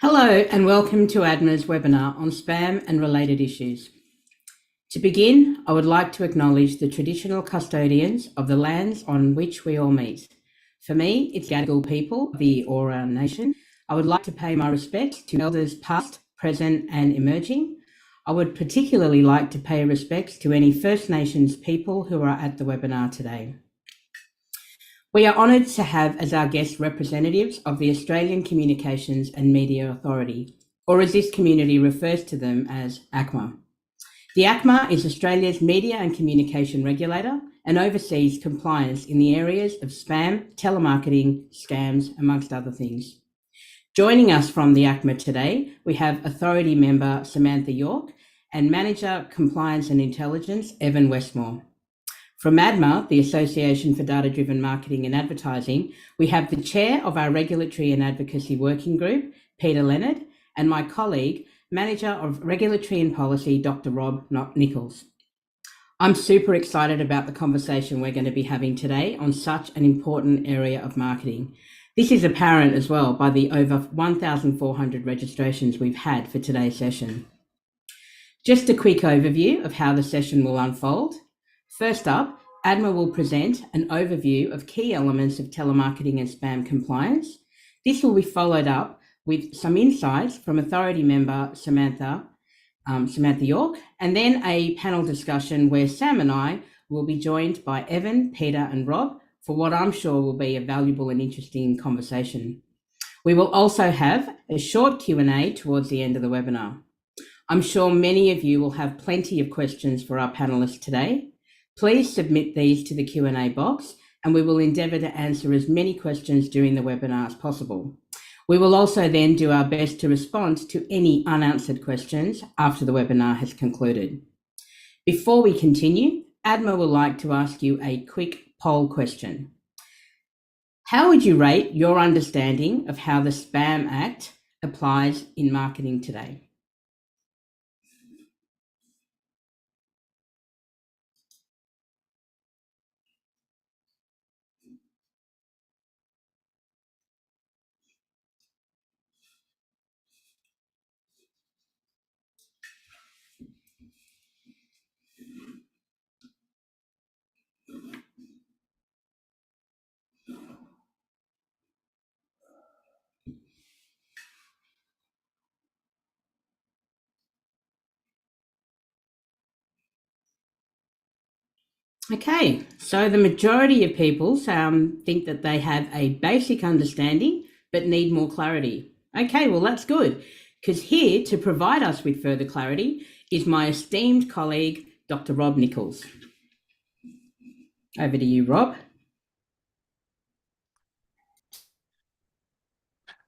Hello and welcome to ADMA's webinar on spam and related issues. To begin, I would like to acknowledge the traditional custodians of the lands on which we all meet. For me, it's the Gadigal people of the Eora Nation. I would like to pay my respects to elders past, present and emerging. I would particularly like to pay respects to any First Nations people who are at the webinar today. We are honoured to have as our guests representatives of the Australian Communications and Media Authority, or as this community refers to them as ACMA. The ACMA is Australia's media and communication regulator and oversees compliance in the areas of spam, telemarketing, scams, amongst other things. Joining us from the ACMA today, we have Authority Member Samantha York and Manager Compliance and Intelligence, Evan Westmore. From ADMA, the Association for Data-Driven Marketing and Advertising, we have the Chair of our Regulatory and Advocacy Working Group, Peter Leonard, and my colleague, Manager of Regulatory and Policy, Dr. Rob Nichols. I'm super excited about the conversation we're going to be having today on such an important area of marketing. This is apparent as well by the over 1,400 registrations we've had for today's session. Just a quick overview of how the session will unfold. First up, ADMA will present an overview of key elements of telemarketing and spam compliance. This will be followed up with some insights from Authority Member Samantha York, and then a panel discussion where Sam and I will be joined by Evan, Peter and Rob for what I'm sure will be a valuable and interesting conversation. We will also have a short Q&A towards the end of the webinar. I'm sure many of you will have plenty of questions for our panelists today. Please submit these to the Q&A box and we will endeavour to answer as many questions during the webinar as possible. We will also then do our best to respond to any unanswered questions after the webinar has concluded. Before we continue, ADMA would like to ask you a quick poll question. How would you rate your understanding of how the Spam Act applies in marketing today? Okay, so the majority of people think that they have a basic understanding but need more clarity. Okay, well that's good, because here to provide us with further clarity is my esteemed colleague, Dr. Rob Nichols. Over to you, Rob.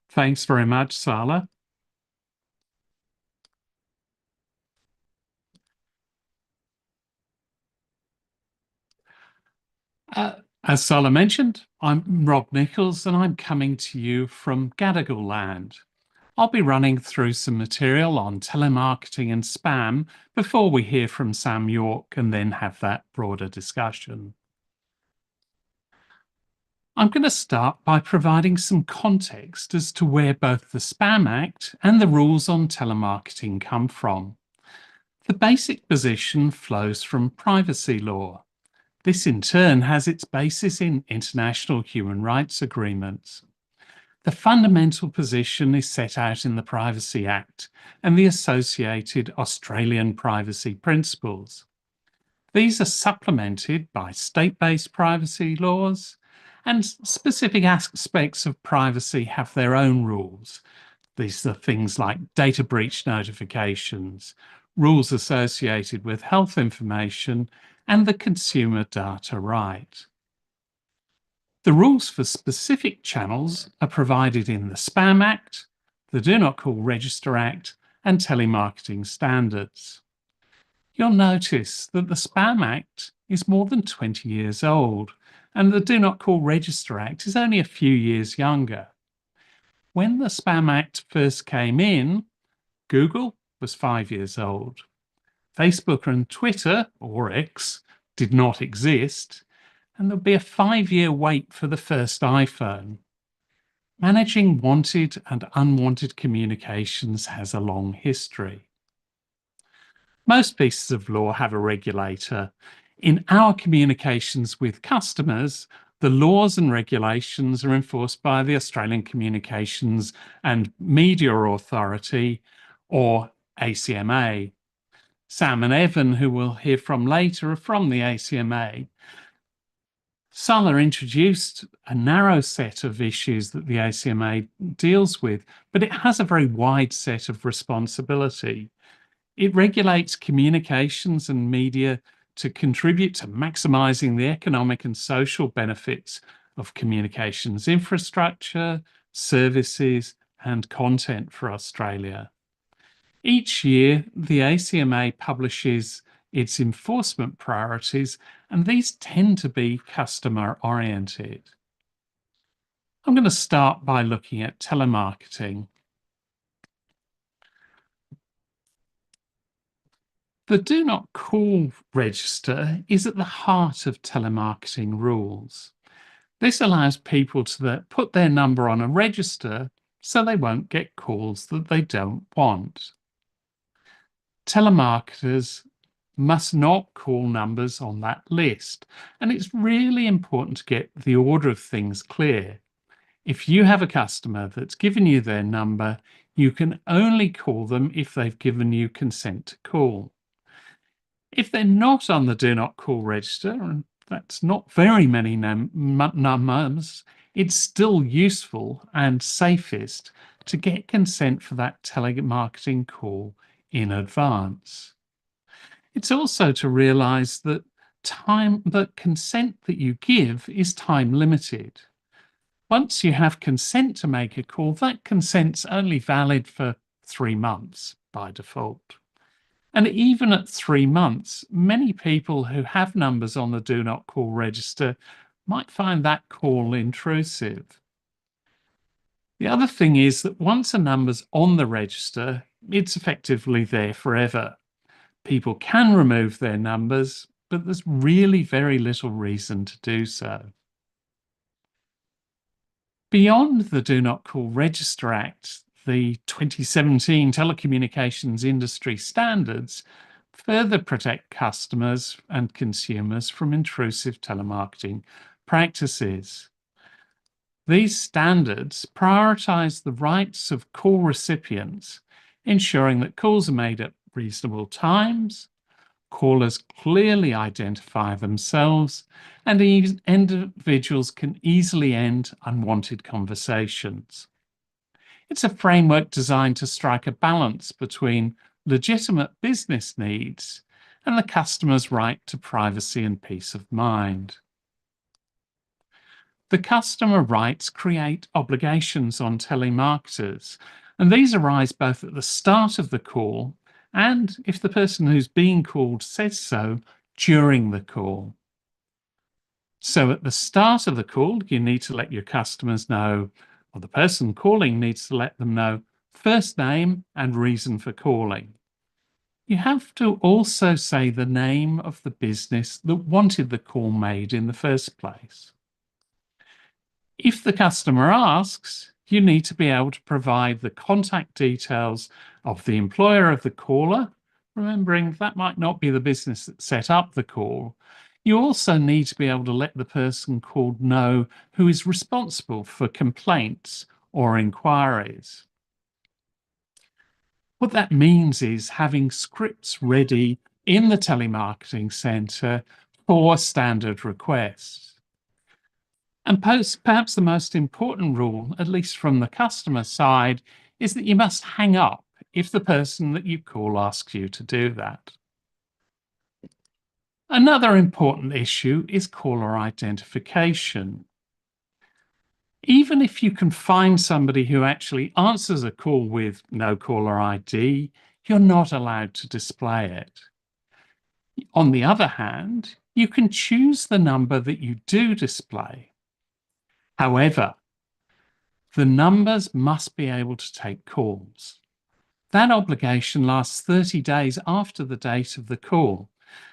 Thanks very much, Sala. As Sala mentioned, I'm Rob Nichols and I'm coming to you from Gadigal land. I'll be running through some material on telemarketing and spam before we hear from Sam York and then have that broader discussion. I'm going to start by providing some context as to where both the Spam Act and the rules on telemarketing come from. The basic position flows from privacy law. This in turn has its basis in international human rights agreements. The fundamental position is set out in the Privacy Act and the associated Australian privacy principles. These are supplemented by state-based privacy laws, and specific aspects of privacy have their own rules. These are things like data breach notifications, rules associated with health information, and the consumer data right. The rules for specific channels are provided in the Spam Act, the Do Not Call Register Act, and telemarketing standards. You'll notice that the Spam Act is more than 20 years old, and the Do Not Call Register Act is only a few years younger. When the Spam Act first came in, Google was 5 years old. Facebook and Twitter, or X, did not exist, and there'll be a 5-year wait for the first iPhone. managing wanted and unwanted communications has a long history. Most pieces of law have a regulator. In our communications with customers, the laws and regulations are enforced by the Australian Communications and Media Authority, or ACMA. Sam and Evan, who we'll hear from later, are from the ACMA. Sala introduced a narrow set of issues that the ACMA deals with, but it has a very wide set of responsibility. It regulates communications and media to contribute to maximising the economic and social benefits of communications infrastructure, services, and content for Australia. Each year, the ACMA publishes its enforcement priorities, and these tend to be customer-oriented. I'm going to start by looking at telemarketing. The Do Not Call register is at the heart of telemarketing rules. This allows people to put their number on a register so they won't get calls that they don't want. Telemarketers must not call numbers on that list, and it's really important to get the order of things clear. If you have a customer that's given you their number, you can only call them if they've given you consent to call. If they're not on the Do Not Call register, and that's not very many numbers, it's still useful and safest to get consent for that telemarketing call in advance. It's also to realise that consent that you give is time limited. Once you have consent to make a call, that consent's only valid for 3 months by default. And even at 3 months, many people who have numbers on the Do Not Call register might find that call intrusive. The other thing is that once a number's on the register, it's effectively there forever. People can remove their numbers, but there's really very little reason to do so. Beyond the Do Not Call Register Act, the 2017 Telecommunications Industry Standards further protect customers and consumers from intrusive telemarketing practices. These standards prioritise the rights of call recipients, ensuring that calls are made at reasonable times, callers clearly identify themselves, and individuals can easily end unwanted conversations. It's a framework designed to strike a balance between legitimate business needs and the customer's right to privacy and peace of mind. The customer rights create obligations on telemarketers, and these arise both at the start of the call and, if the person who's being called says so, during the call. So at the start of the call, you need to let your customers know, or the person calling needs to let them know, first name and reason for calling. You have to also say the name of the business that wanted the call made in the first place. If the customer asks, you need to be able to provide the contact details of the employer of the caller, remembering that might not be the business that set up the call. You also need to be able to let the person called know who is responsible for complaints or inquiries. What that means is having scripts ready in the telemarketing centre for standard requests. And perhaps the most important rule, at least from the customer side, is that you must hang up if the person that you call asks you to do that. Another important issue is caller identification. Even if you can find somebody who actually answers a call with no caller ID, you're not allowed to display it. On the other hand, you can choose the number that you do display. However, the numbers must be able to take calls. That obligation lasts 30 days after the date of the call.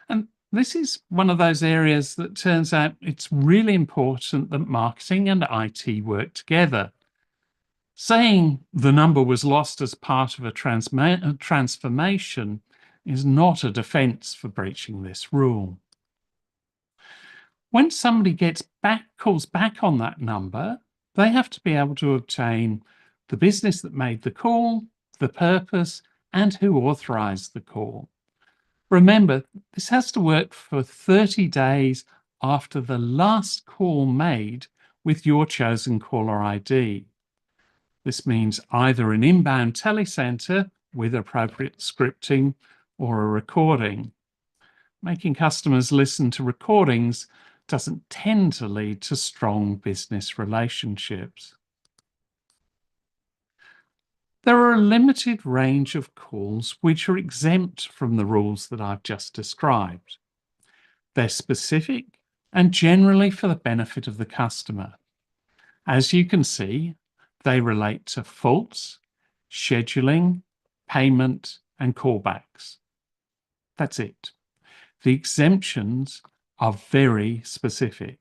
And this is one of those areas that turns out it's really important that marketing and IT work together. Saying the number was lost as part of a transformation is not a defense for breaching this rule. When somebody calls back on that number, they have to be able to obtain the business that made the call, the purpose, and who authorized the call. Remember, this has to work for 30 days after the last call made with your chosen caller ID. This means either an inbound telecenter with appropriate scripting or a recording. Making customers listen to recordings doesn't tend to lead to strong business relationships. There are a limited range of calls which are exempt from the rules that I've just described. They're specific and generally for the benefit of the customer. As you can see, they relate to faults, scheduling, payment, and callbacks. That's it. The exemptions are very specific.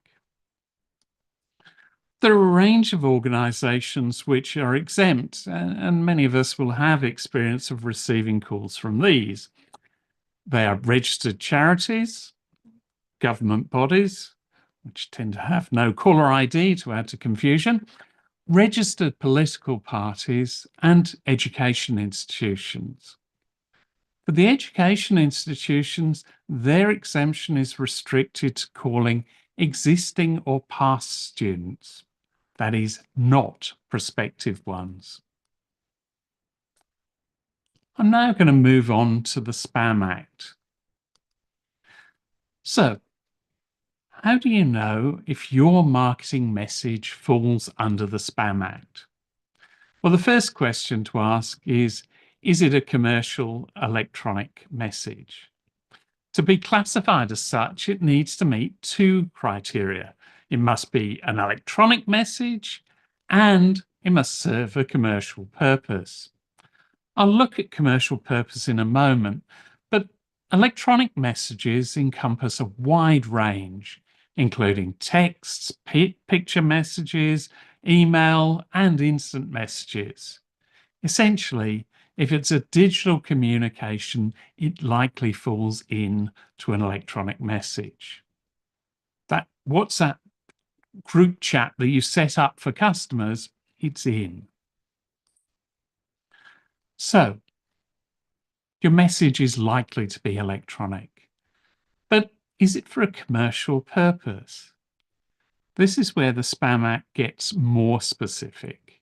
There are a range of organizations which are exempt, and many of us will have experience of receiving calls from these. They are registered charities, government bodies, which tend to have no caller ID to add to confusion, registered political parties, and education institutions. For the education institutions, their exemption is restricted to calling existing or past students, that is, not prospective ones. I'm now going to move on to the Spam Act. So, how do you know if your marketing message falls under the Spam Act? Well, the first question to ask is it a commercial electronic message? To be classified as such, it needs to meet two criteria. It must be an electronic message and it must serve a commercial purpose. I'll look at commercial purpose in a moment, but electronic messages encompass a wide range, including texts, picture messages, email, and instant messages. Essentially, if it's a digital communication, it likely falls into an electronic message. That WhatsApp group chat that you set up for customers, it's in. So, your message is likely to be electronic. But is it for a commercial purpose? This is where the Spam Act gets more specific.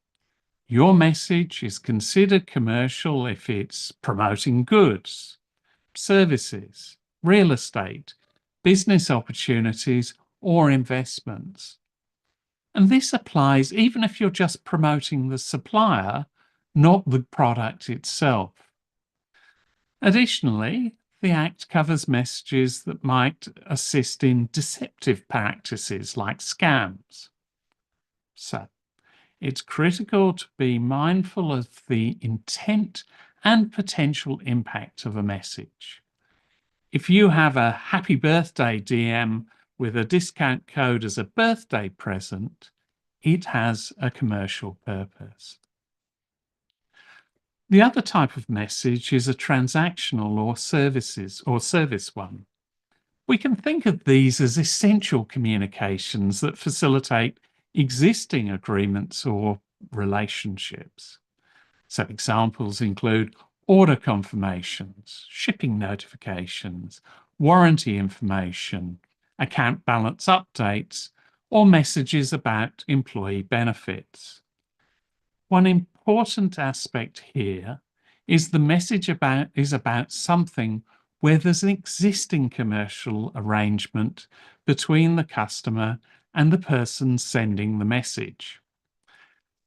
Your message is considered commercial if it's promoting goods, services, real estate, business opportunities, or investments. And this applies even if you're just promoting the supplier, not the product itself. Additionally, the Act covers messages that might assist in deceptive practices like scams. So, it's critical to be mindful of the intent and potential impact of a message. If you have a happy birthday DM with a discount code as a birthday present, it has a commercial purpose. The other type of message is a transactional or service one. We can think of these as essential communications that facilitate existing agreements or relationships. So examples include order confirmations, shipping notifications, warranty information, account balance updates, or messages about employee benefits. One important aspect here is the message is about something where there's an existing commercial arrangement between the customer and the person sending the message.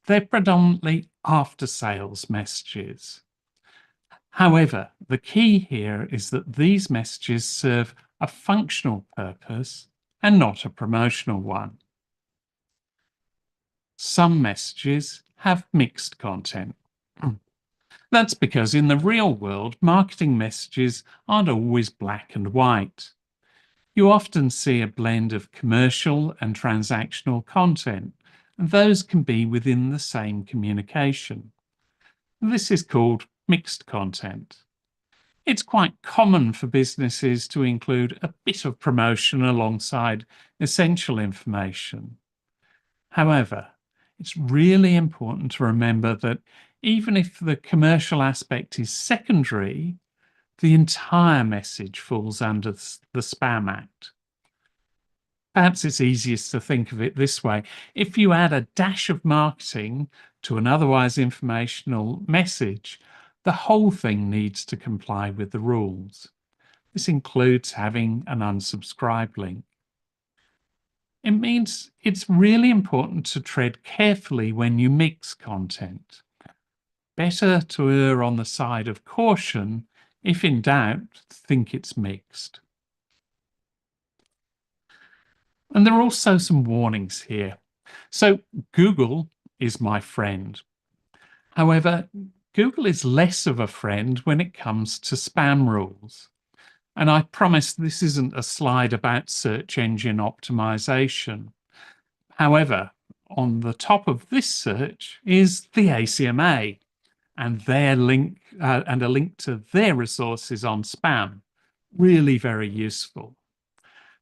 They're predominantly after-sales messages. However, the key here is that these messages serve a functional purpose and not a promotional one. Some messages have mixed content. That's because in the real world, marketing messages aren't always black and white. You often see a blend of commercial and transactional content, and those can be within the same communication. This is called mixed content. It's quite common for businesses to include a bit of promotion alongside essential information. However, it's really important to remember that even if the commercial aspect is secondary, the entire message falls under the Spam Act. Perhaps it's easiest to think of it this way. If you add a dash of marketing to an otherwise informational message, the whole thing needs to comply with the rules. This includes having an unsubscribe link. It means it's really important to tread carefully when you mix content. Better to err on the side of caution. If in doubt, think it's mixed. And there are also some warnings here. So Google is my friend. However, Google is less of a friend when it comes to spam rules. And I promise this isn't a slide about search engine optimization. However, on the top of this search is the ACMA and their link and a link to their resources on spam. Really very useful.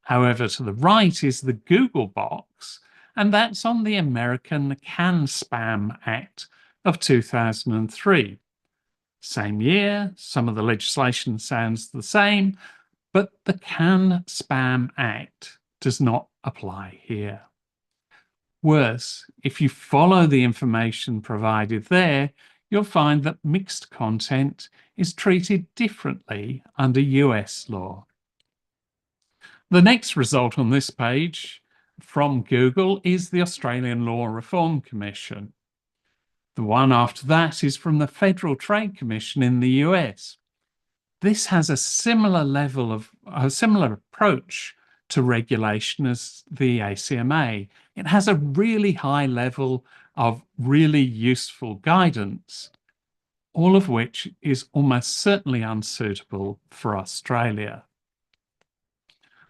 However, to the right is the Google box, and that's on the American Can-Spam Act of 2003. Same year, some of the legislation sounds the same, but the Can-Spam Act does not apply here. Worse, if you follow the information provided there, you'll find that mixed content is treated differently under US law. The next result on this page from Google is the Australian Law Reform Commission. The one after that is from the Federal Trade Commission in the US. This has a similar approach to regulation as the ACMA. It has a really high level of really useful guidance, all of which is almost certainly unsuitable for Australia.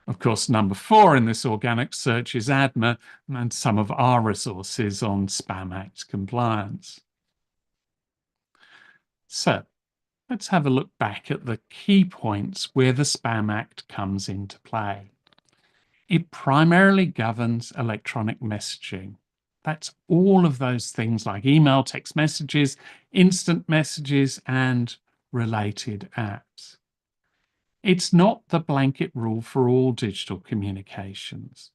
Of course, number 4 in this organic search is ADMA and some of our resources on Spam Act compliance. So let's have a look back at the key points where the Spam Act comes into play. It primarily governs electronic messaging. That's all of those things like email, text messages, instant messages, and related apps. It's not the blanket rule for all digital communications.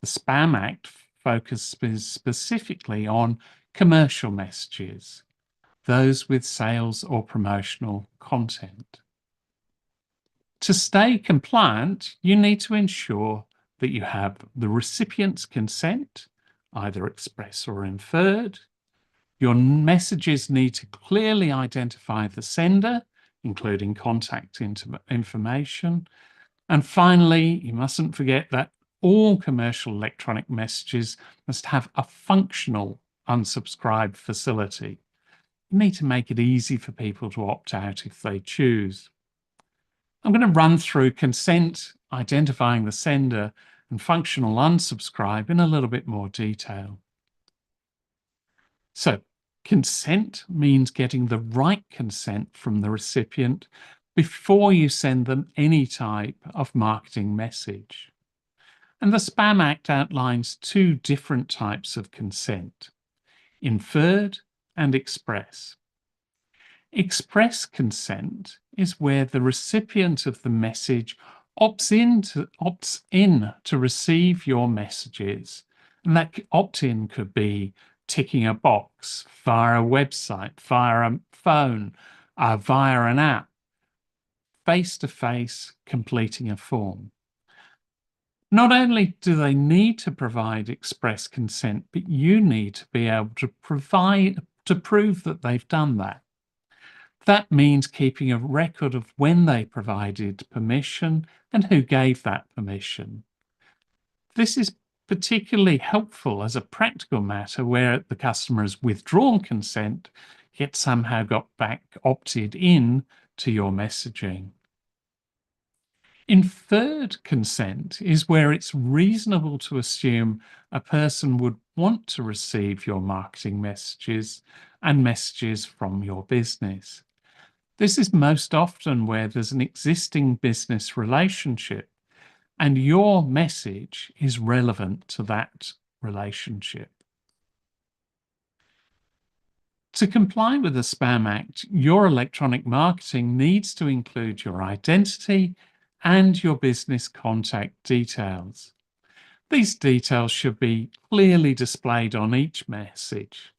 The Spam Act focuses specifically on commercial messages, those with sales or promotional content. To stay compliant, you need to ensure that you have the recipient's consent, either express or inferred. Your messages need to clearly identify the sender, including contact information. And finally, you mustn't forget that all commercial electronic messages must have a functional unsubscribe facility. You need to make it easy for people to opt out if they choose. I'm going to run through consent, identifying the sender, and functional unsubscribe in a little bit more detail. So, consent means getting the right consent from the recipient before you send them any type of marketing message. And the Spam Act outlines 2 different types of consent: inferred and express. Express consent is where the recipient of the message opts in to receive your messages. And that opt-in could be ticking a box via a website, via a phone, via an app, face-to-face, completing a form. Not only do they need to provide express consent, but you need to be able to prove that they've done that. That means keeping a record of when they provided permission and who gave that permission. This is particularly helpful as a practical matter where the customer has withdrawn consent, yet somehow got back opted in to your messaging. Inferred consent is where it's reasonable to assume a person would want to receive your marketing messages and messages from your business. This is most often where there's an existing business relationship and your message is relevant to that relationship. To comply with the Spam Act, your electronic marketing needs to include your identity and your business contact details. These details should be clearly displayed on each message.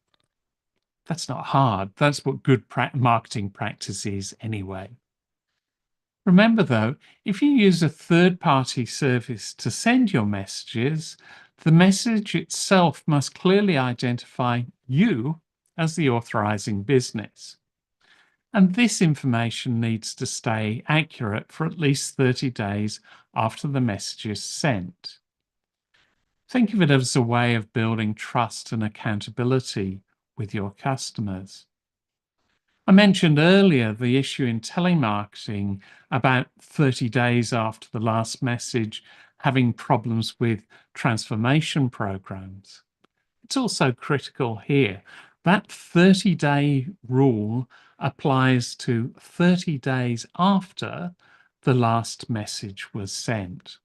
That's not hard. That's what good marketing practice is anyway. Remember though, if you use a third-party service to send your messages, the message itself must clearly identify you as the authorizing business. And this information needs to stay accurate for at least 30 days after the message is sent. Think of it as a way of building trust and accountability with your customers. I mentioned earlier the issue in telemarketing about 30 days after the last message having problems with transformation programs. It's also critical here. That 30-day rule applies to 30 days after the last message was sent.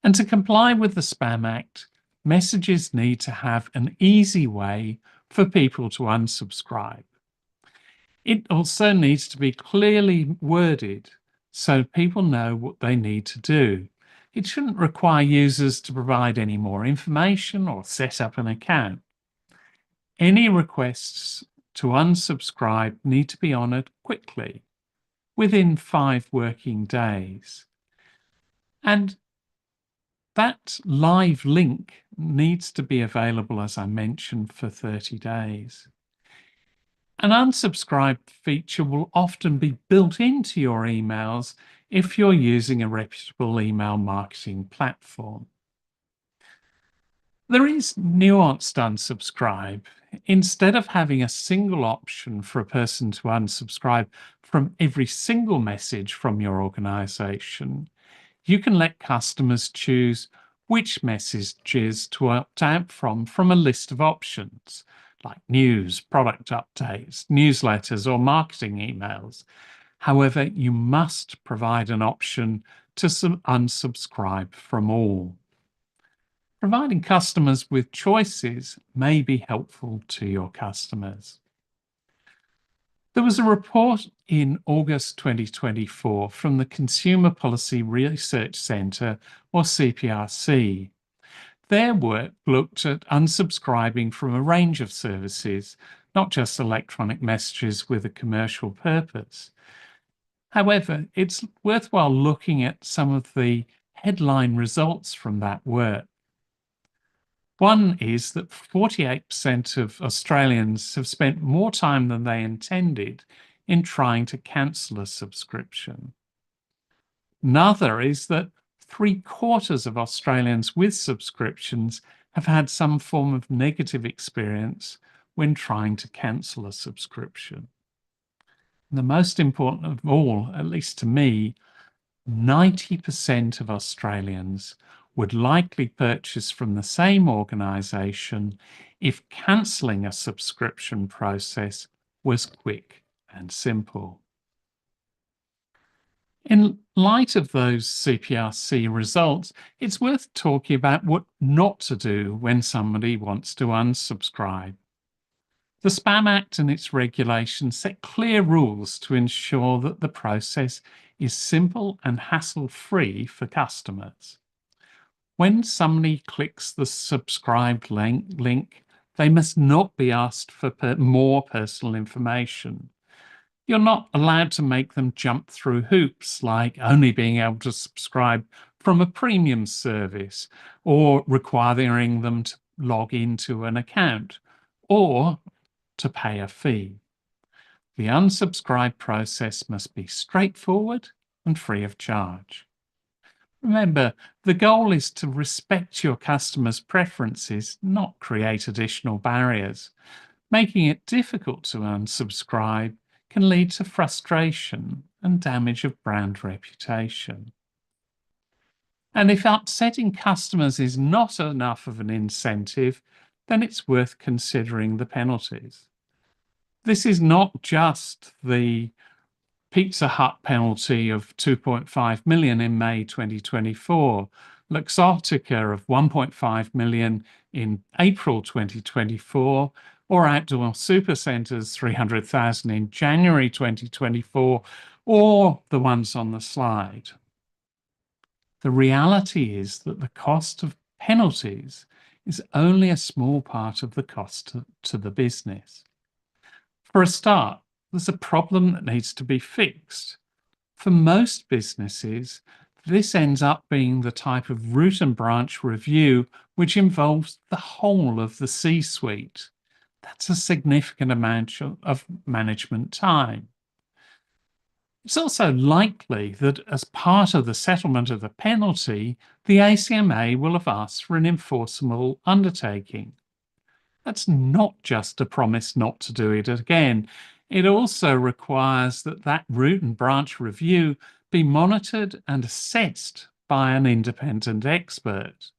And to comply with the Spam Act, messages need to have an easy way for people to unsubscribe. It also needs to be clearly worded so people know what they need to do. It shouldn't require users to provide any more information or set up an account. Any requests to unsubscribe need to be honored quickly, within 5 working days. And that live link needs to be available, as I mentioned, for 30 days. An unsubscribe feature will often be built into your emails if you're using a reputable email marketing platform. There is nuanced unsubscribe. Instead of having a single option for a person to unsubscribe from every single message from your organization, you can let customers choose which messages to opt out from a list of options, like news, product updates, newsletters, or marketing emails. However, you must provide an option to unsubscribe from all. Providing customers with choices may be helpful to your customers. There was a report in August 2024 from the Consumer Policy Research Centre, or CPRC. Their work looked at unsubscribing from a range of services, not just electronic messages with a commercial purpose. However, it's worthwhile looking at some of the headline results from that work. One is that 48% of Australians have spent more time than they intended in trying to cancel a subscription. Another is that 3/4 of Australians with subscriptions have had some form of negative experience when trying to cancel a subscription. And the most important of all, at least to me, 90% of Australians would likely purchase from the same organisation if cancelling a subscription process was quick and simple. In light of those CPRC results, it's worth talking about what not to do when somebody wants to unsubscribe. The Spam Act and its regulations set clear rules to ensure that the process is simple and hassle-free for customers. When somebody clicks the subscribed link, they must not be asked for more personal information. You're not allowed to make them jump through hoops, like only being able to subscribe from a premium service or requiring them to log into an account or to pay a fee. The unsubscribe process must be straightforward and free of charge. Remember, the goal is to respect your customers' preferences, not create additional barriers. Making it difficult to unsubscribe can lead to frustration and damage of brand reputation. And if upsetting customers is not enough of an incentive, then it's worth considering the penalties. This is not just the Pizza Hut penalty of 2.5 million in May 2024, Luxottica of 1.5 million in April 2024, or Outdoor Supercentres 300,000 in January 2024, or the ones on the slide. The reality is that the cost of penalties is only a small part of the cost to the business. For a start, there's a problem that needs to be fixed. For most businesses, this ends up being the type of root and branch review which involves the whole of the C-suite. That's a significant amount of management time. It's also likely that as part of the settlement of the penalty, the ACMA will have asked for an enforceable undertaking. That's not just a promise not to do it again. It also requires that that root and branch review be monitored and assessed by an independent expert.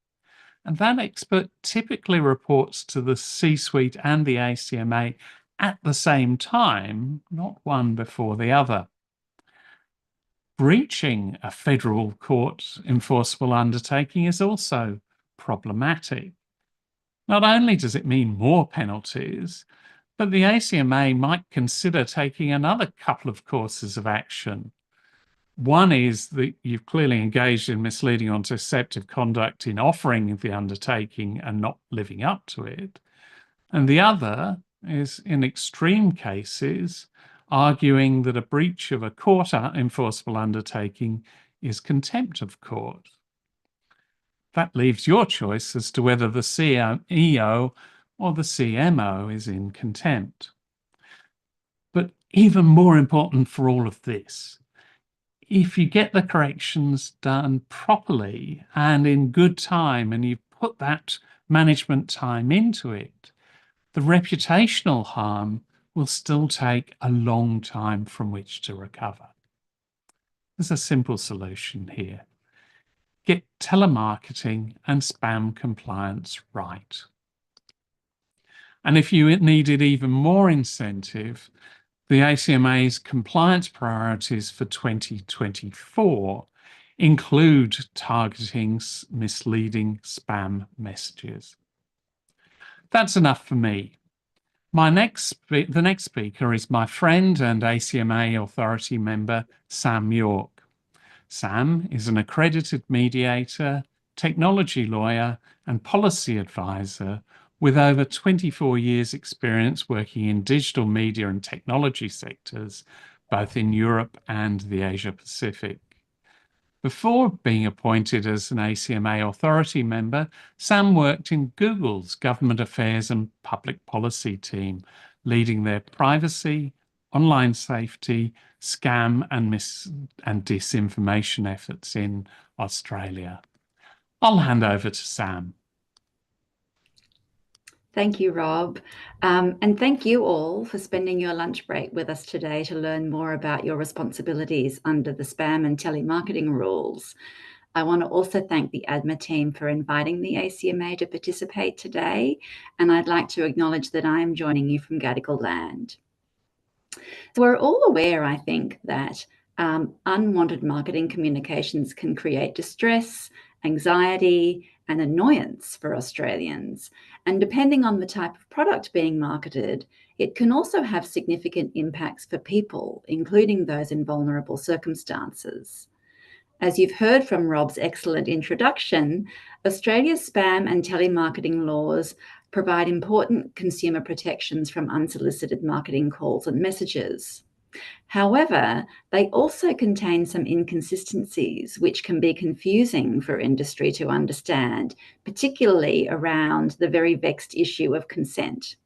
And that expert typically reports to the C-suite and the ACMA at the same time, not one before the other. Breaching a federal court enforceable undertaking is also problematic. Not only does it mean more penalties, but the ACMA might consider taking another couple of courses of action. One is that you've clearly engaged in misleading or deceptive conduct in offering the undertaking and not living up to it. And the other is, in extreme cases, arguing that a breach of a court enforceable undertaking is contempt of court. That leaves your choice as to whether the CEO or the CMO is in contempt. But even more important for all of this, if you get the corrections done properly and in good time, and you put that management time into it, the reputational harm will still take a long time from which to recover. There's a simple solution here. Get telemarketing and spam compliance right. And if you needed even more incentive, the ACMA's compliance priorities for 2024 include targeting misleading spam messages. That's enough for me. The next speaker is my friend and ACMA authority member, Sam York. Sam is an accredited mediator, technology lawyer, and policy advisor with over 24 years' experience working in digital media and technology sectors, both in Europe and the Asia Pacific. Before being appointed as an ACMA authority member, Sam worked in Google's government affairs and public policy team, leading their privacy, online safety, scam and disinformation efforts in Australia. I'll hand over to Sam. Thank you, Rob. And thank you all for spending your lunch break with us today to learn more about your responsibilities under the spam and telemarketing rules. I want to also thank the ADMA team for inviting the ACMA to participate today, and I'd like to acknowledge that I am joining you from Gadigal land. So we're all aware, I think, that unwanted marketing communications can create distress, anxiety, and annoyance for Australians. And depending on the type of product being marketed, it can also have significant impacts for people, including those in vulnerable circumstances. As you've heard from Rob's excellent introduction, Australia's spam and telemarketing laws provide important consumer protections from unsolicited marketing calls and messages. However, they also contain some inconsistencies which can be confusing for industry to understand, particularly around the very vexed issue of consent.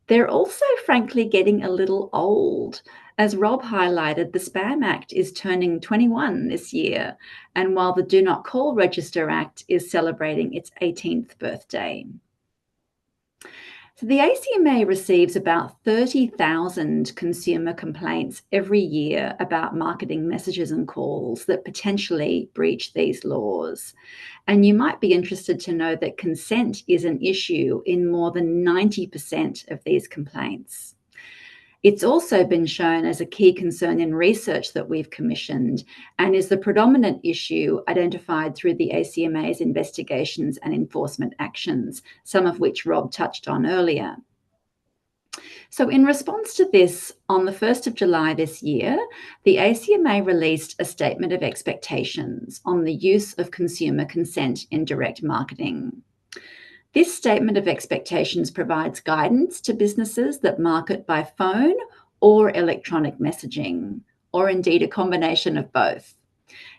They're also, frankly, getting a little old. As Rob highlighted, the Spam Act is turning 21 this year, and while the Do Not Call Register Act is celebrating its 18th birthday. So the ACMA receives about 30,000 consumer complaints every year about marketing messages and calls that potentially breach these laws. And you might be interested to know that consent is an issue in more than 90% of these complaints. It's also been shown as a key concern in research that we've commissioned and is the predominant issue identified through the ACMA's investigations and enforcement actions, some of which Rob touched on earlier. So in response to this, on the 1st of July this year, the ACMA released a statement of expectations on the use of consumer consent in direct marketing. This statement of expectations provides guidance to businesses that market by phone or electronic messaging, or indeed a combination of both.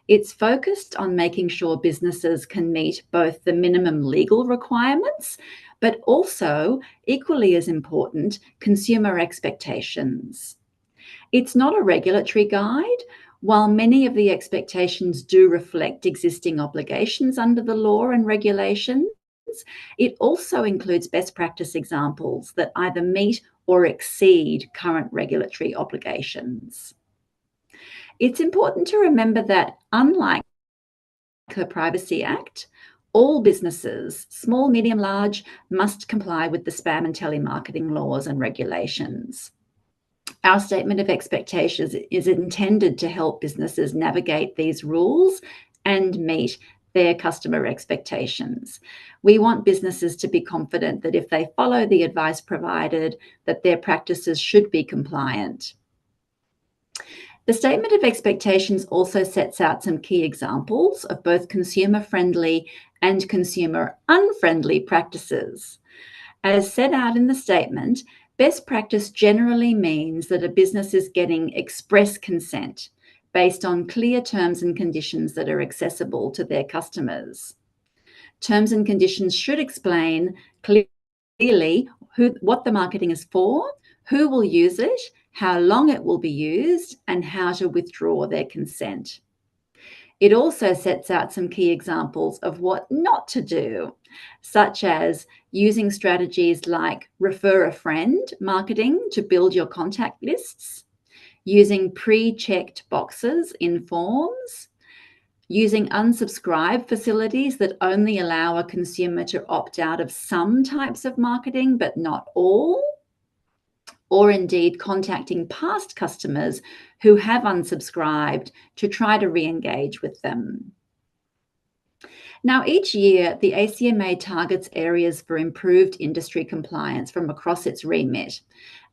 It's focused on making sure businesses can meet both the minimum legal requirements, but also, equally as important, consumer expectations. It's not a regulatory guide. While many of the expectations do reflect existing obligations under the law and regulations, it also includes best practice examples that either meet or exceed current regulatory obligations. It's important to remember that, unlike the Privacy Act, all businesses, small, medium, large, must comply with the spam and telemarketing laws and regulations. Our statement of expectations is intended to help businesses navigate these rules and meet their customer expectations. We want businesses to be confident that if they follow the advice provided, that their practices should be compliant. The statement of expectations also sets out some key examples of both consumer-friendly and consumer-unfriendly practices. As set out in the statement, best practice generally means that a business is getting express consent based on clear terms and conditions that are accessible to their customers. Terms and conditions should explain clearly what the marketing is for, who will use it, how long it will be used, and how to withdraw their consent. It also sets out some key examples of what not to do, such as using strategies like refer a friend marketing to build your contact lists, using pre-checked boxes in forms, using unsubscribe facilities that only allow a consumer to opt out of some types of marketing but not all, or indeed contacting past customers who have unsubscribed to try to re-engage with them. Now, each year, the ACMA targets areas for improved industry compliance from across its remit.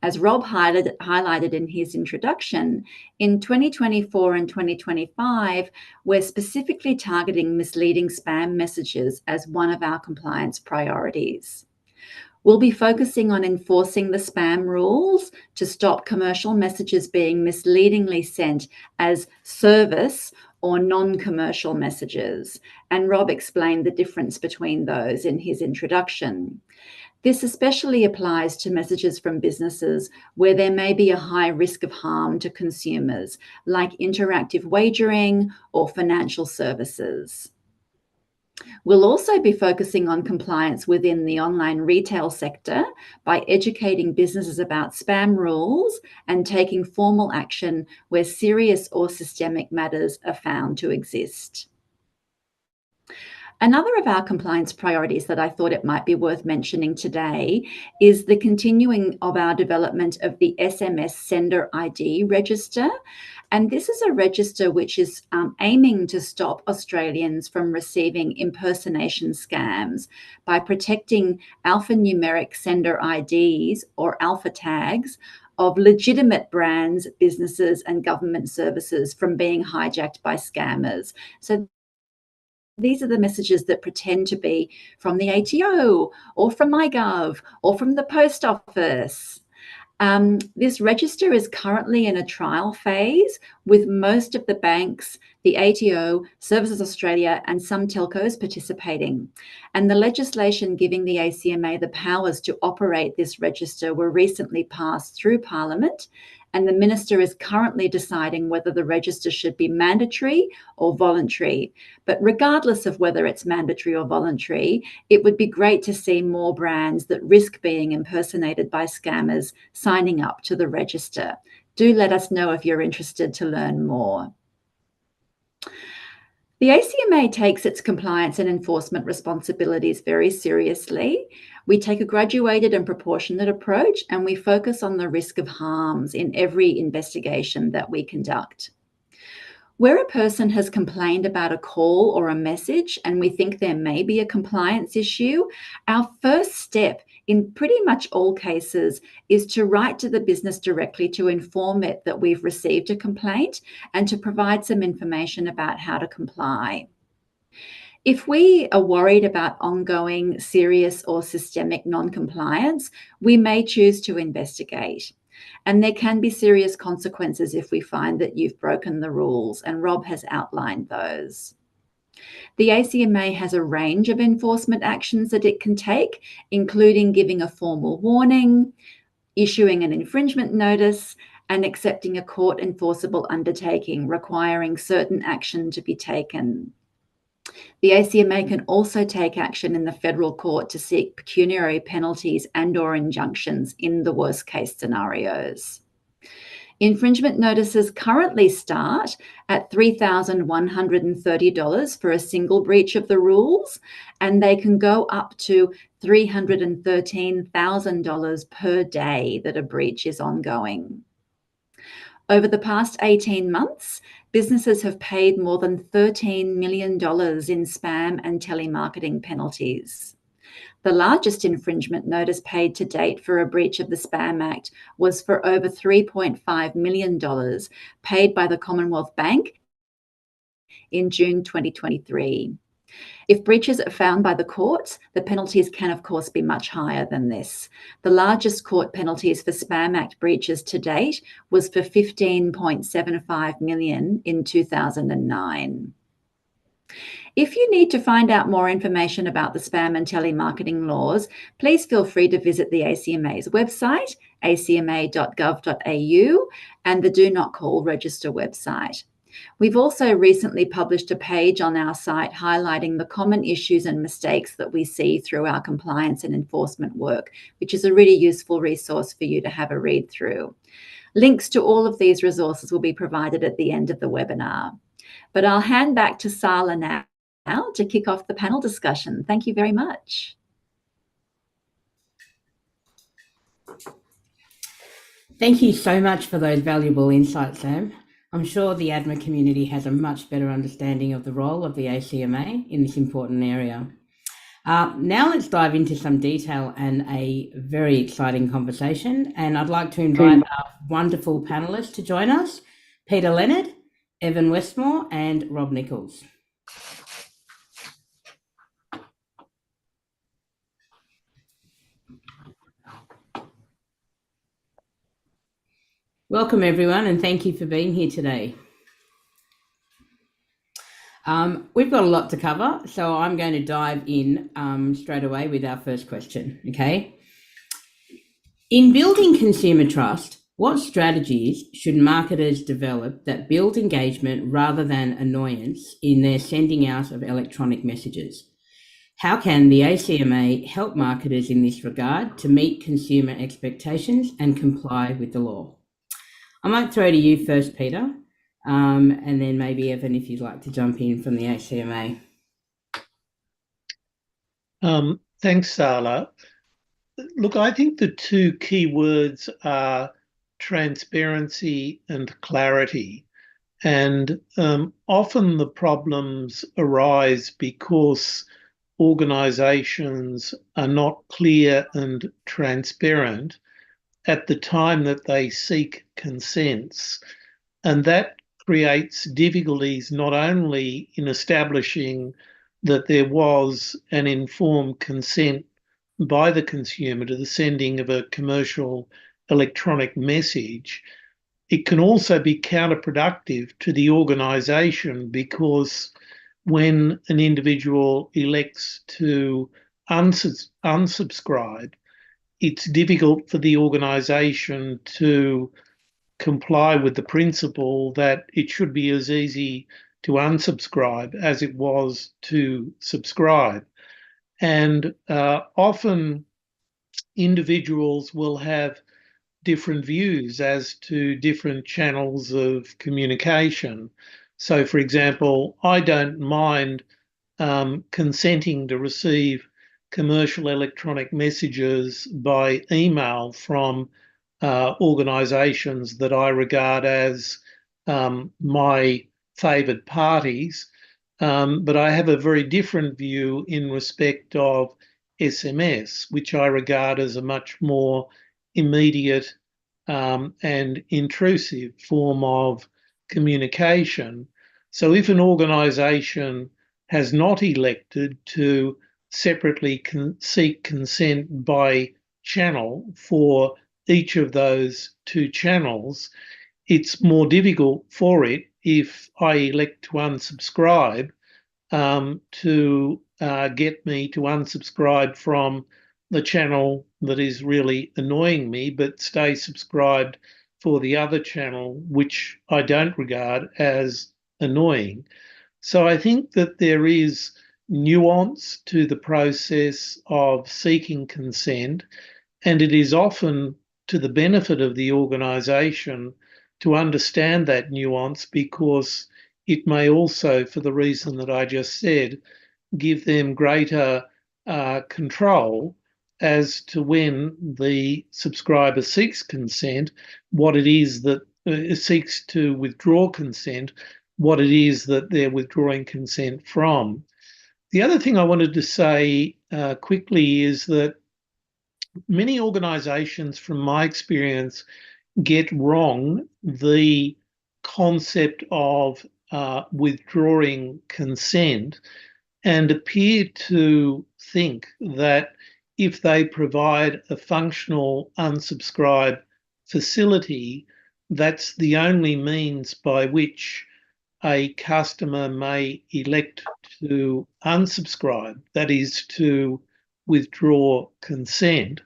As Rob highlighted in his introduction, in 2024 and 2025, we're specifically targeting misleading spam messages as one of our compliance priorities. We'll be focusing on enforcing the spam rules to stop commercial messages being misleadingly sent as service or non-commercial messages. And Rob explained the difference between those in his introduction. This especially applies to messages from businesses where there may be a high risk of harm to consumers, like interactive wagering or financial services. We'll also be focusing on compliance within the online retail sector by educating businesses about spam rules and taking formal action where serious or systemic matters are found to exist. Another of our compliance priorities that I thought it might be worth mentioning today is the continuing of our development of the SMS Sender ID register. And this is a register which is aiming to stop Australians from receiving impersonation scams by protecting alphanumeric sender IDs or alpha tags of legitimate brands, businesses, and government services from being hijacked by scammers. So these are the messages that pretend to be from the ATO or from MyGov or from the post office. This register is currently in a trial phase with most of the banks, the ATO, Services Australia, and some telcos participating. And the legislation giving the ACMA the powers to operate this register were recently passed through Parliament and the Minister is currently deciding whether the register should be mandatory or voluntary. But regardless of whether it's mandatory or voluntary, it would be great to see more brands that risk being impersonated by scammers signing up to the register. Do let us know if you're interested to learn more. The ACMA takes its compliance and enforcement responsibilities very seriously. We take a graduated and proportionate approach, and we focus on the risk of harms in every investigation that we conduct. Where a person has complained about a call or a message and we think there may be a compliance issue, our first step in pretty much all cases is to write to the business directly to inform it that we've received a complaint and to provide some information about how to comply. If we are worried about ongoing serious or systemic non-compliance, we may choose to investigate. And there can be serious consequences if we find that you've broken the rules, and Rob has outlined those. The ACMA has a range of enforcement actions that it can take, including giving a formal warning, issuing an infringement notice, and accepting a court enforceable undertaking requiring certain action to be taken. The ACMA can also take action in the federal court to seek pecuniary penalties and/or injunctions in the worst case scenarios. Infringement notices currently start at $3,130 for a single breach of the rules, and they can go up to $313,000 per day that a breach is ongoing. Over the past 18 months, businesses have paid more than $13 million in spam and telemarketing penalties. The largest infringement notice paid to date for a breach of the Spam Act was for over $3.5 million paid by the Commonwealth Bank in June 2023. If breaches are found by the courts, the penalties can, of course, be much higher than this. The largest court penalties for Spam Act breaches to date was for $15.75 million in 2009. If you need to find out more information about the spam and telemarketing laws, please feel free to visit the ACMA's website, acma.gov.au, and the Do Not Call Register website. We've also recently published a page on our site highlighting the common issues and mistakes that we see through our compliance and enforcement work, which is a really useful resource for you to have a read through. Links to all of these resources will be provided at the end of the webinar. But I'll hand back to Sala now to kick off the panel discussion. Thank you very much. Thank you so much for those valuable insights, Sam. I'm sure the ADMA community has a much better understanding of the role of the ACMA in this important area. Now let's dive into some detail and a very exciting conversation. And I'd like to invite our wonderful panelists to join us, Peter Leonard, Evan Westmore, and Rob Nichols. Welcome, everyone, and thank you for being here today. We've got a lot to cover, so I'm going to dive in straight away with our first question, okay? In building consumer trust, what strategies should marketers develop that build engagement rather than annoyance in their sending out of electronic messages? How can the ACMA help marketers in this regard to meet consumer expectations and comply with the law? I might throw to you first, Peter, and then maybe Evan, if you'd like to jump in from the ACMA. Thanks, Sala. Look, I think the two key words are transparency and clarity. And often the problems arise because organisations are not clear and transparent at the time that they seek consents. And that creates difficulties not only in establishing that there was an informed consent by the consumer to the sending of a commercial electronic message, it can also be counterproductive to the organisation, because when an individual elects to unsubscribe, it's difficult for the organisation to comply with the principle that it should be as easy to unsubscribe as it was to subscribe. And often individuals will have different views as to different channels of communication. So, for example, I don't mind consenting to receive commercial electronic messages by email from organisations that I regard as my favoured parties. But I have a very different view in respect of SMS, which I regard as a much more immediate and intrusive form of communication. So if an organisation has not elected to separately seek consent by channel for each of those two channels, it's more difficult for it if I elect to unsubscribe to get me to unsubscribe from the channel that is really annoying me, but stay subscribed for the other channel, which I don't regard as annoying. So I think that there is nuance to the process of seeking consent, and it is often to the benefit of the organisation to understand that nuance, because it may also, for the reason that I just said, give them greater control as to when the subscriber seeks consent, what it is that seeks to withdraw consent, what it is that they're withdrawing consent from. The other thing I wanted to say quickly is that many organisations, from my experience, get wrong the concept of withdrawing consent and appear to think that if they provide a functional unsubscribe facility, that's the only means by which a customer may elect to unsubscribe, that is, to withdraw consent.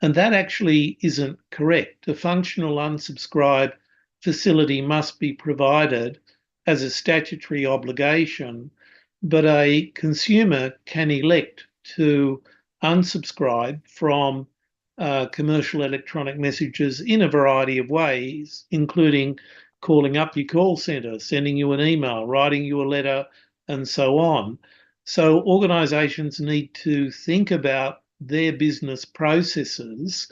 And that actually isn't correct. A functional unsubscribe facility must be provided as a statutory obligation, but a consumer can elect to unsubscribe from commercial electronic messages in a variety of ways, including calling up your call centre, sending you an email, writing you a letter, and so on. So organisations need to think about their business processes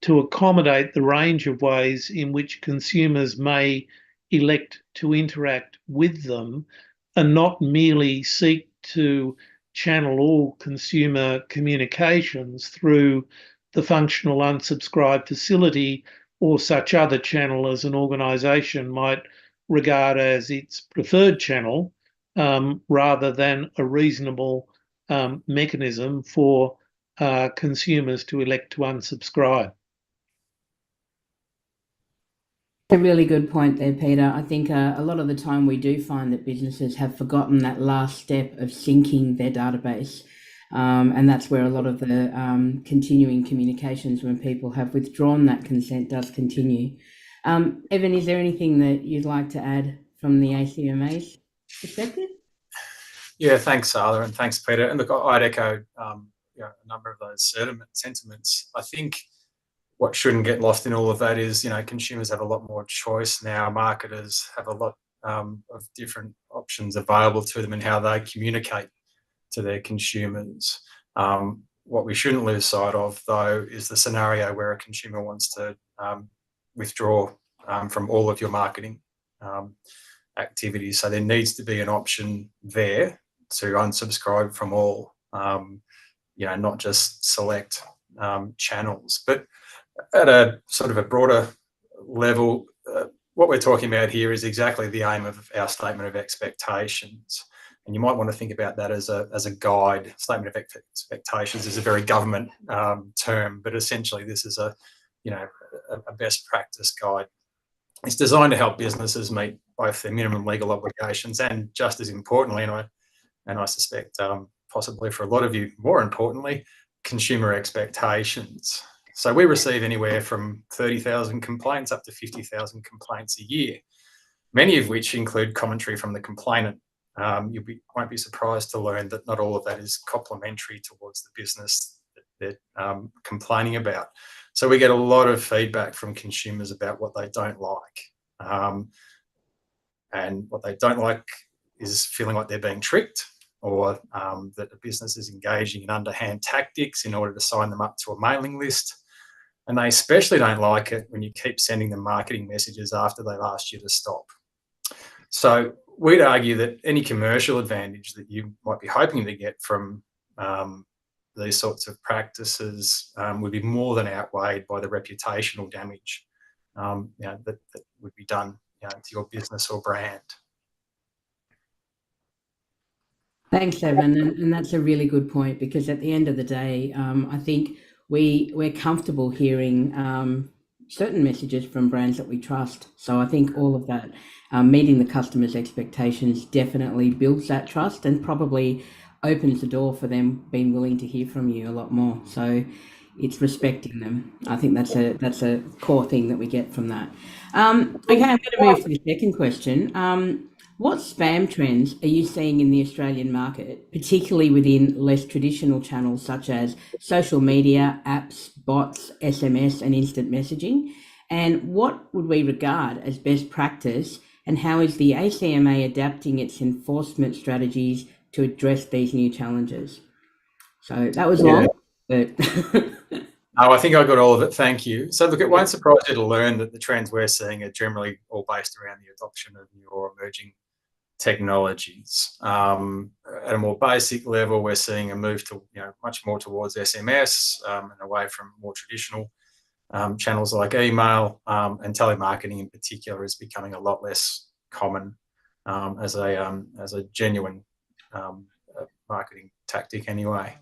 to accommodate the range of ways in which consumers may elect to interact with them, and not merely seek to channel all consumer communications through the functional unsubscribe facility or such other channel as an organisation might regard as its preferred channel, rather than a reasonable mechanism for consumers to elect to unsubscribe. A really good point there, Peter. I think a lot of the time we do find that businesses have forgotten that last step of syncing their database. And that's where a lot of the continuing communications when people have withdrawn that consent does continue. Evan, is there anything that you'd like to add from the ACMA's perspective? Yeah, thanks, Sarah, and thanks, Peter. And look, I'd echo a number of those sentiments. I think what shouldn't get lost in all of that is, consumers have a lot more choice now. Marketers have a lot of different options available to them in how they communicate to their consumers. What we shouldn't lose sight of, though, is the scenario where a consumer wants to withdraw from all of your marketing activities. So there needs to be an option there to unsubscribe from all, not just select channels. But at a sort of a broader level, what we're talking about here is exactly the aim of our statement of expectations. And you might want to think about that as a guide. Statement of expectations is a very government term, but essentially this is a best practice guide. It's designed to help businesses meet both their minimum legal obligations and, just as importantly, and I suspect possibly for a lot of you, more importantly, consumer expectations. So we receive anywhere from 30,000 complaints up to 50,000 complaints a year, many of which include commentary from the complainant. You won't be surprised to learn that not all of that is complimentary towards the business that they're complaining about. So we get a lot of feedback from consumers about what they don't like. And what they don't like is feeling like they're being tricked, or that the business is engaging in underhand tactics in order to sign them up to a mailing list. And they especially don't like it when you keep sending them marketing messages after they've asked you to stop. So we'd argue that any commercial advantage that you might be hoping to get from these sorts of practices would be more than outweighed by the reputational damage that would be done to your business or brand. Thanks, Evan, and that's a really good point, because at the end of the day, I think we're comfortable hearing certain messages from brands that we trust. So I think all of that, meeting the customer's expectations, definitely builds that trust and probably opens the door for them being willing to hear from you a lot more. So it's respecting them. I think that's a core thing that we get from that. Okay, I'm going to move to the second question. What spam trends are you seeing in the Australian market, particularly within less traditional channels such as social media, apps, bots, SMS, and instant messaging? And what would we regard as best practice, and how is the ACMA adapting its enforcement strategies to address these new challenges? So that was long, but... I think I got all of it. Thank you. So look, it won't surprise you to learn that the trends we're seeing are generally all based around the adoption of new or emerging technologies. At a more basic level, we're seeing a move to much more towards SMS and away from more traditional channels like email, and telemarketing in particular is becoming a lot less common as a genuine marketing tactic anyway.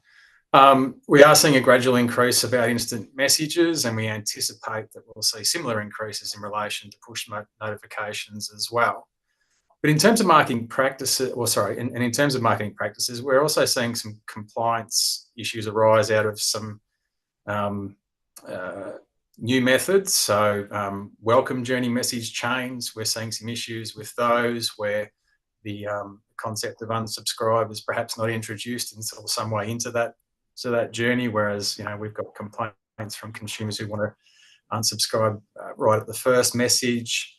We are seeing a gradual increase about instant messages, and we anticipate that we'll see similar increases in relation to push notifications as well. But in terms of marketing practices, in terms of marketing practices, we're also seeing some compliance issues arise out of some new methods. So welcome journey message chains, we're seeing some issues with those where the concept of unsubscribe is perhaps not introduced until some way into that journey, whereas we've got complaints from consumers who want to unsubscribe right at the first message.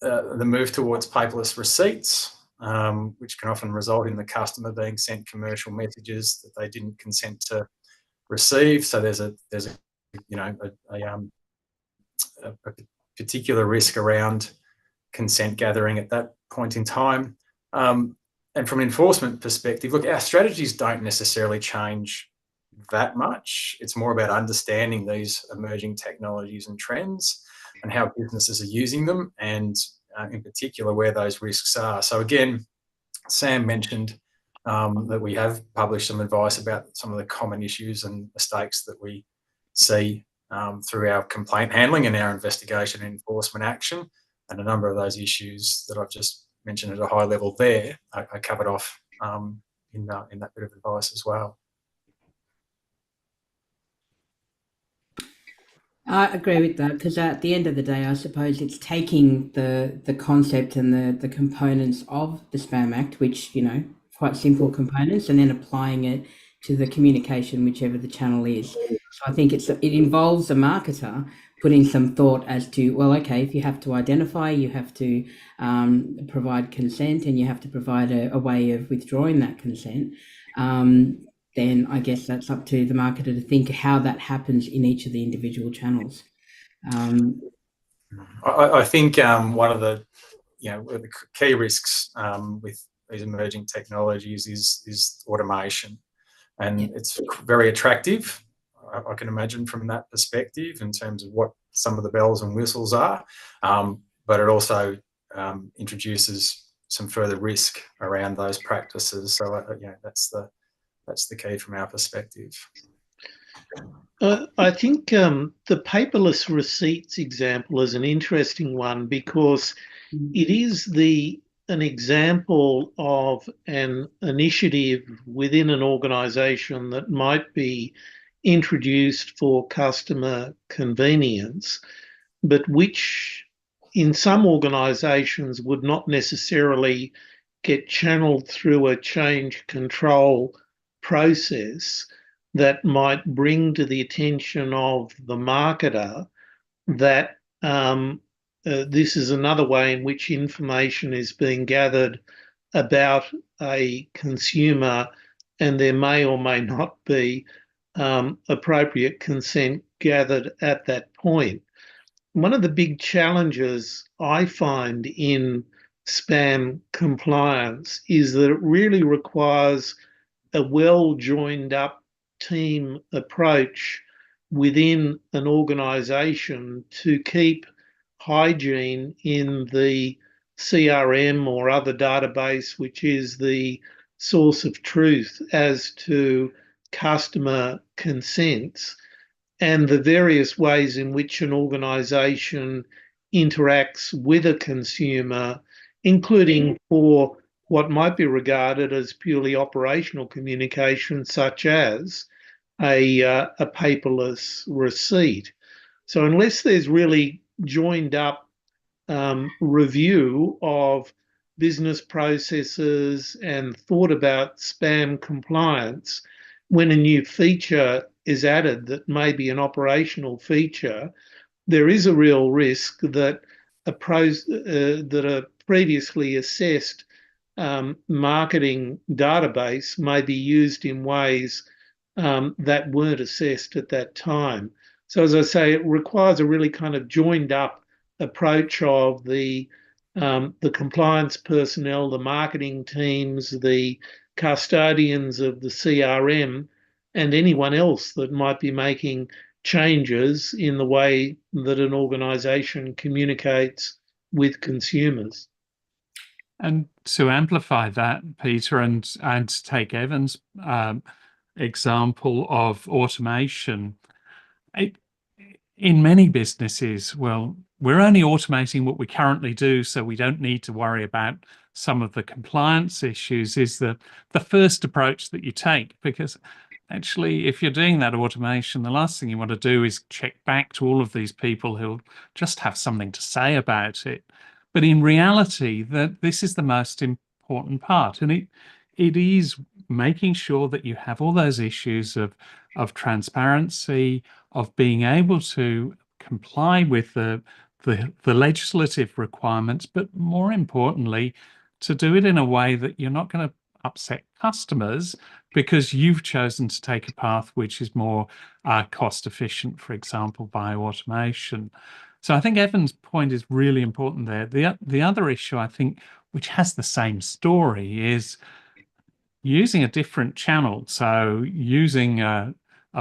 The move towards paperless receipts, which can often result in the customer being sent commercial messages that they didn't consent to receive. So there's a particular risk around consent gathering at that point in time. And from an enforcement perspective, look, our strategies don't necessarily change that much. It's more about understanding these emerging technologies and trends and how businesses are using them, and in particular where those risks are. So again, Sam mentioned that we have published some advice about some of the common issues and mistakes that we see through our complaint handling and our investigation and enforcement action. And a number of those issues that I've just mentioned at a high level there are covered off in that bit of advice as well. I agree with that, because at the end of the day, I suppose it's taking the concept and the components of the Spam Act, which, quite simple components, and then applying it to the communication, whichever the channel is. So I think it involves a marketer putting some thought as to, well, okay, if you have to identify, you have to provide consent, and you have to provide a way of withdrawing that consent, then I guess that's up to the marketer to think how that happens in each of the individual channels. I think one of the key risks with these emerging technologies is automation, and it's very attractive, I can imagine, from that perspective in terms of what some of the bells and whistles are, but it also introduces some further risk around those practices. So that's the key from our perspective. I think the paperless receipts example is an interesting one, because it is an example of an initiative within an organisation that might be introduced for customer convenience, but which in some organisations would not necessarily get channeled through a change control process that might bring to the attention of the marketer that this is another way in which information is being gathered about a consumer, and there may or may not be appropriate consent gathered at that point. One of the big challenges I find in spam compliance is that it really requires a well joined up team approach within an organisation to keep hygiene in the CRM or other database, which is the source of truth as to customer consents, and the various ways in which an organisation interacts with a consumer, including for what might be regarded as purely operational communication, such as a paperless receipt. So unless there's really joined up review of business processes and thought about spam compliance, when a new feature is added that may be an operational feature, there is a real risk that a previously assessed marketing database may be used in ways that weren't assessed at that time. So as I say, it requires a really kind of joined up approach of the compliance personnel, the marketing teams, the custodians of the CRM, and anyone else that might be making changes in the way that an organisation communicates with consumers. And to amplify that, Peter, and to take Evan's example of automation, in many businesses, well, we're only automating what we currently do, so we don't need to worry about some of the compliance issues, is the first approach that you take. Because actually, if you're doing that automation, the last thing you want to do is check back to all of these people who'll just have something to say about it. But in reality, that this is the most important part, and it is making sure that you have all those issues of transparency, of being able to comply with the legislative requirements, but more importantly, to do it in a way that you're not going to upset customers because you've chosen to take a path which is more cost efficient, for example, by automation. So I think Evan's point is really important there. The other issue, I think, which has the same story, is using a different channel. So using a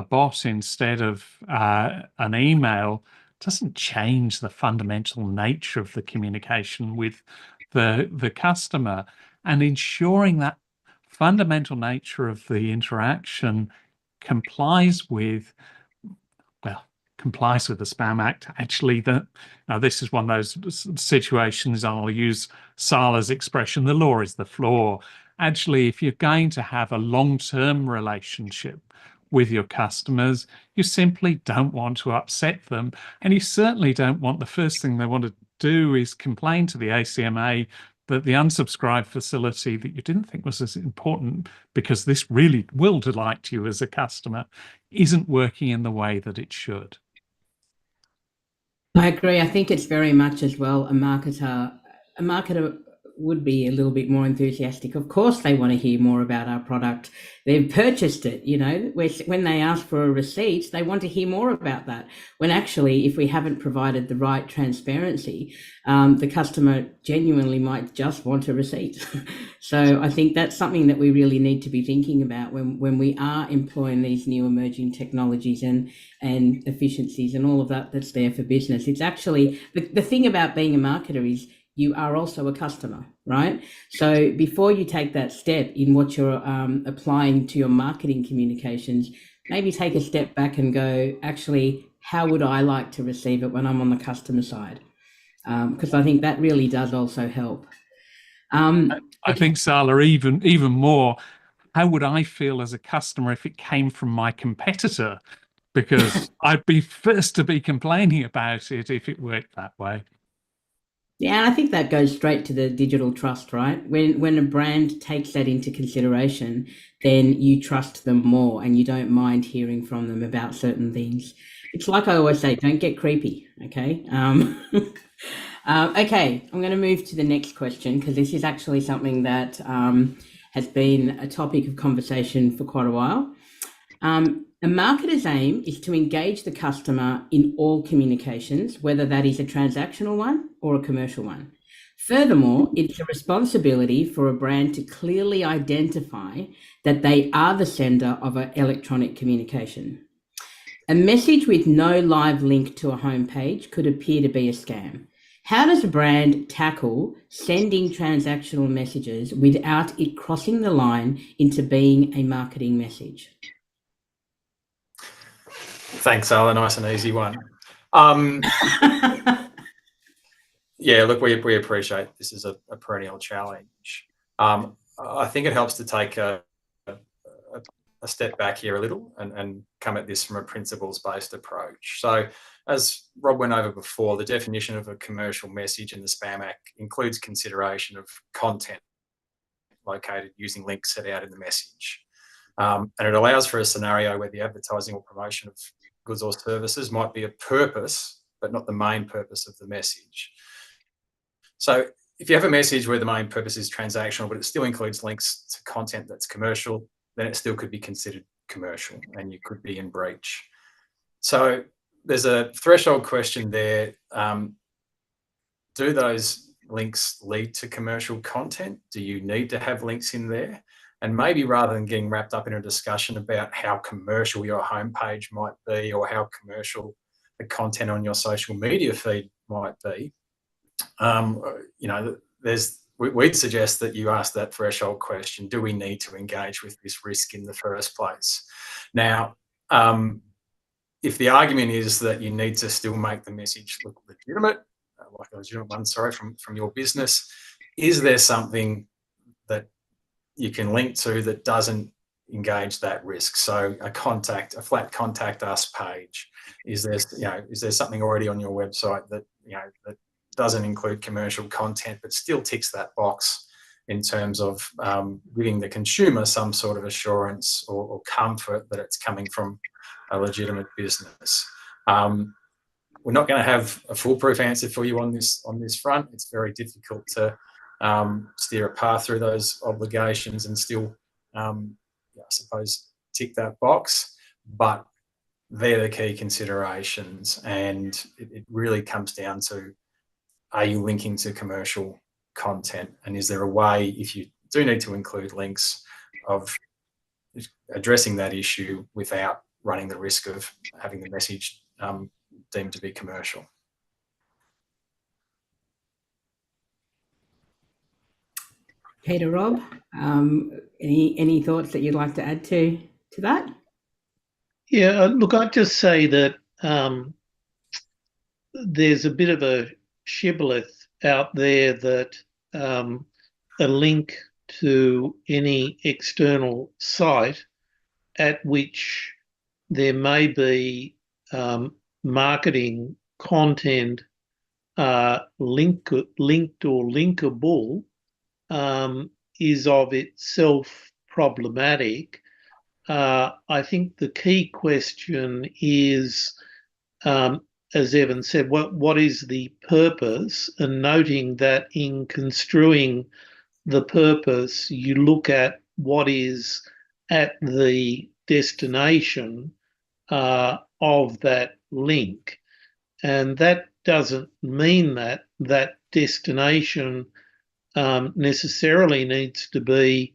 bot instead of an email doesn't change the fundamental nature of the communication with the customer, and ensuring that fundamental nature of the interaction complies with the Spam Act. Actually, now this is one of those situations, I'll use Sala's expression, the law is the floor. Actually, if you're going to have a long-term relationship with your customers, you simply don't want to upset them. And you certainly don't want the first thing they want to do is complain to the ACMA that the unsubscribed facility that you didn't think was as important, because this really will delight you as a customer, isn't working in the way that it should. I agree. I think it's very much as well a marketer would be a little bit more enthusiastic. Of course, they want to hear more about our product. They've purchased it, when they ask for a receipt, they want to hear more about that. When actually, if we haven't provided the right transparency, the customer genuinely might just want a receipt. So I think that's something that we really need to be thinking about when we are employing these new emerging technologies and efficiencies and all of that that's there for business. It's actually, the thing about being a marketer is you are also a customer, right? So before you take that step in what you're applying to your marketing communications, maybe take a step back and go, actually, how would I like to receive it when I'm on the customer side? Because I think that really does also help. I think, Sala, even more, how would I feel as a customer if it came from my competitor? Because I'd be first to be complaining about it if it worked that way. Yeah, and I think that goes straight to the digital trust, right? When a brand takes that into consideration, then you trust them more and you don't mind hearing from them about certain things. It's like I always say, don't get creepy, okay? Okay, I'm going to move to the next question because this is actually something that has been a topic of conversation for quite a while. A marketer's aim is to engage the customer in all communications, whether that is a transactional one or a commercial one. Furthermore, it's a responsibility for a brand to clearly identify that they are the sender of an electronic communication. A message with no live link to a homepage could appear to be a scam. How does a brand tackle sending transactional messages without it crossing the line into being a marketing message? Thanks, Al. A nice and easy one. Yeah, look, we appreciate this is a perennial challenge. I think it helps to take a step back here a little and come at this from a principles-based approach. So as Rob went over before, the definition of a commercial message in the Spam Act includes consideration of content located using links set out in the message. And it allows for a scenario where the advertising or promotion of goods or services might be a purpose, but not the main purpose of the message. So if you have a message where the main purpose is transactional, but it still includes links to content that's commercial, then it still could be considered commercial and you could be in breach. So there's a threshold question there. Do those links lead to commercial content? Do you need to have links in there? And maybe rather than getting wrapped up in a discussion about how commercial your homepage might be or how commercial the content on your social media feed might be, we'd suggest that you ask that threshold question: do we need to engage with this risk in the first place? Now, if the argument is that you need to still make the message look legitimate, like a legitimate one, sorry, from your business, is there something that you can link to that doesn't engage that risk? So a flat contact us page. Is there something already on your website that that doesn't include commercial content but still ticks that box in terms of giving the consumer some sort of assurance or comfort that it's coming from a legitimate business? We're not going to have a foolproof answer for you on this front. It's very difficult to steer a path through those obligations and still, I suppose, tick that box. But they're the key considerations, and it really comes down to: are you linking to commercial content? And is there a way, if you do need to include links, of addressing that issue without running the risk of having the message deemed to be commercial? Peter, Rob, any thoughts that you'd like to add to that? Yeah, look, I'd just say that there's a bit of a shibboleth out there that a link to any external site at which there may be marketing content linked or linkable is of itself problematic. I think the key question is, as Evan said, what is the purpose? And noting that in construing the purpose, you look at what is at the destination of that link. And that doesn't mean that that destination necessarily needs to be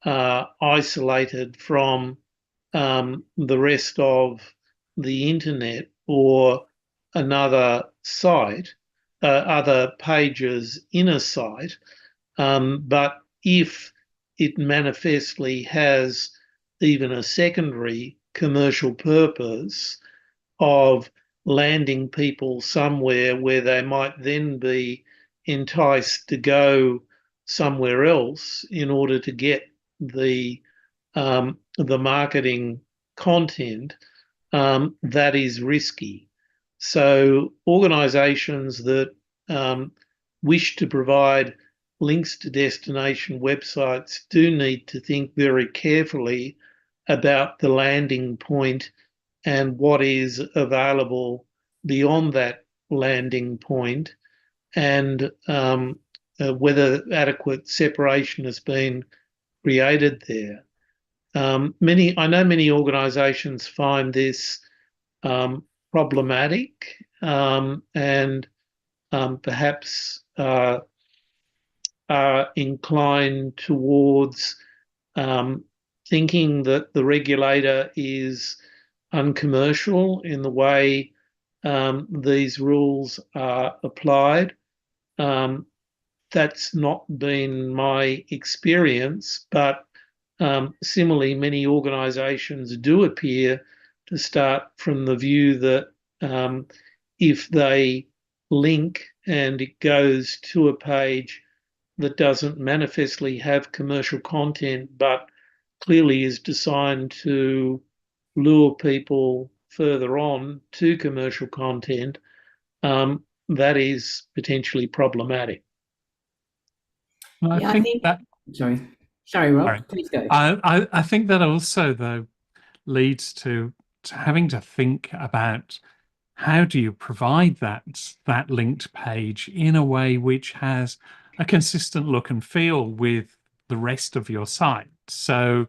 isolated from the rest of the internet or another site, other pages in a site. But if it manifestly has even a secondary commercial purpose of landing people somewhere where they might then be enticed to go somewhere else in order to get the the marketing content, that is risky. So organisations that wish to provide links to destination websites do need to think very carefully about the landing point and what is available beyond that landing point, and whether adequate separation has been created there. I know many organisations find this problematic, and perhaps are inclined towards thinking that the regulator is uncommercial in the way these rules are applied. That's not been my experience, but similarly, many organisations do appear to start from the view that if they link and it goes to a page that doesn't manifestly have commercial content, but clearly is designed to lure people further on to commercial content, that is potentially problematic. Well, Yeah, I think that. Sorry, Rob. Sorry. Please go. I think that also, though, leads to having to think about how do you provide that linked page in a way which has a consistent look and feel with the rest of your site. So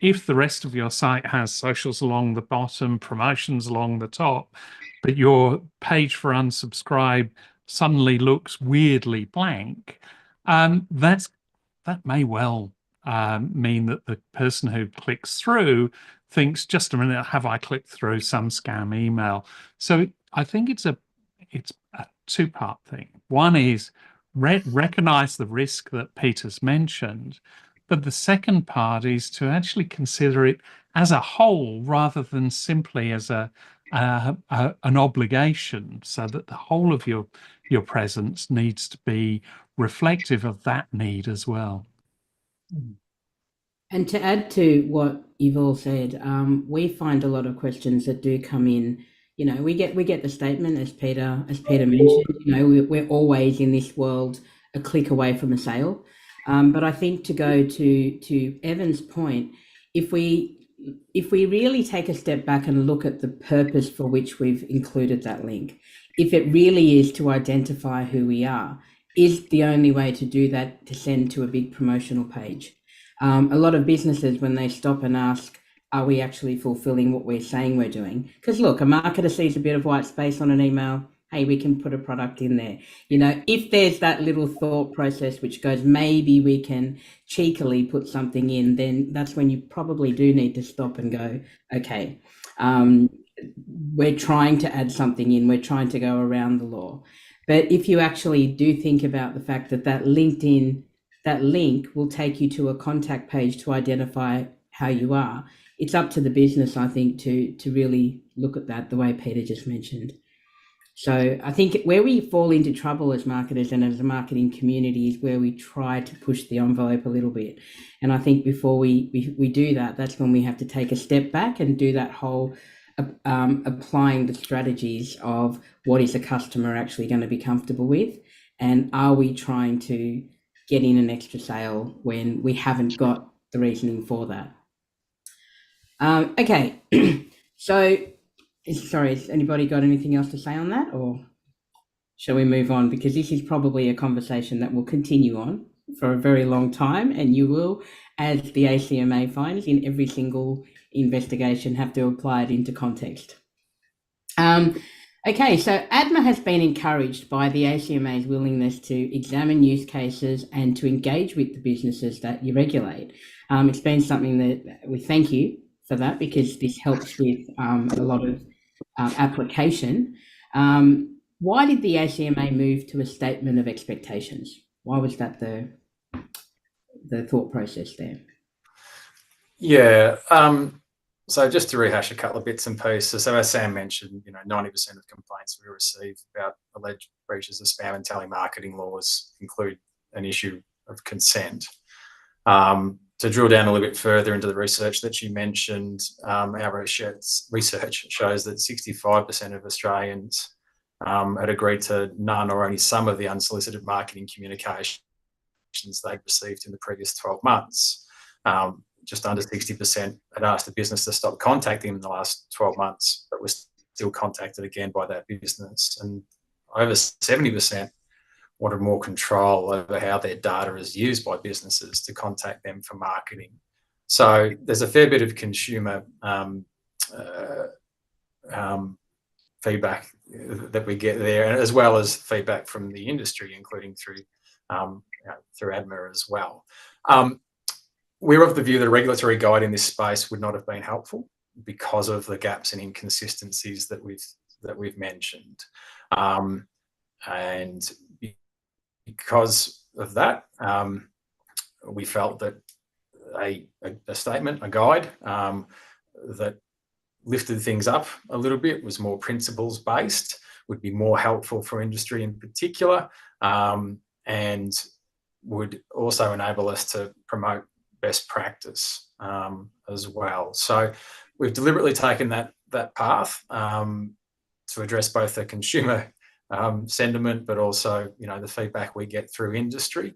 if the rest of your site has socials along the bottom, promotions along the top, but your page for unsubscribe suddenly looks weirdly blank, that may well mean that the person who clicks through thinks, just a minute, have I clicked through some scam email? So I think it's a two-part thing. One is recognize the risk that Peter's mentioned, but the second part is to actually consider it as a whole rather than simply as an obligation, so that the whole of your presence needs to be reflective of that need as well. And to add to what you've all said, we find a lot of questions that do come in. You know, we get the statement, as Peter mentioned. You know, we're always in this world a click away from a sale. But I think, to go to Evan's point, if we really take a step back and look at the purpose for which we've included that link, if it really is to identify who we are, is the only way to do that to send to a big promotional page. A lot of businesses, when they stop and ask, are we actually fulfilling what we're saying we're doing? Because look, a marketer sees a bit of white space on an email. Hey, we can put a product in there. You know, if there's that little thought process which goes, maybe we can cheekily put something in, then that's when you probably do need to stop and go, okay, we're trying to add something in. We're trying to go around the law. But if you actually do think about the fact that that link will take you to a contact page to identify how you are, it's up to the business, I think, to really look at that the way Peter just mentioned. So I think where we fall into trouble as marketers and as a marketing community is where we try to push the envelope a little bit. And I think before we do that, that's when we have to take a step back and do that whole applying the strategies of what is a customer actually going to be comfortable with, and are we trying to get in an extra sale when we haven't got the reasoning for that. Okay, so sorry, has anybody got anything else to say on that, or shall we move on? Because this is probably a conversation that will continue on for a very long time, and you will, as the ACMA finds in every single investigation, have to apply it into context. Okay, so ADMA has been encouraged by the ACMA's willingness to examine use cases and to engage with the businesses that you regulate. It's been something that we thank you for that, because this helps with a lot of application. Why did the ACMA move to a statement of expectations? Why was that the thought process there? Yeah. So just to rehash a couple of bits and pieces. So as Sam mentioned, 90% of complaints we receive about alleged breaches of spam and telemarketing laws include an issue of consent. to drill down a little bit further into the research that you mentioned, our research shows that 65% of Australians had agreed to none or only some of the unsolicited marketing communications they'd received in the previous 12 months. Just under 60% had asked the business to stop contacting them in the last 12 months, but was still contacted again by that business. And over 70% wanted more control over how their data is used by businesses to contact them for marketing. So there's a fair bit of consumer feedback that we get there, as well as feedback from the industry, including through ADMA as well. We're of the view that a regulatory guide in this space would not have been helpful because of the gaps and inconsistencies that we've mentioned, and because of that, we felt that a statement, a guide that lifted things up a little bit, was more principles based, would be more helpful for industry in particular, and would also enable us to promote best practice as well. So we've deliberately taken that path to address both the consumer sentiment, but also, the feedback we get through industry.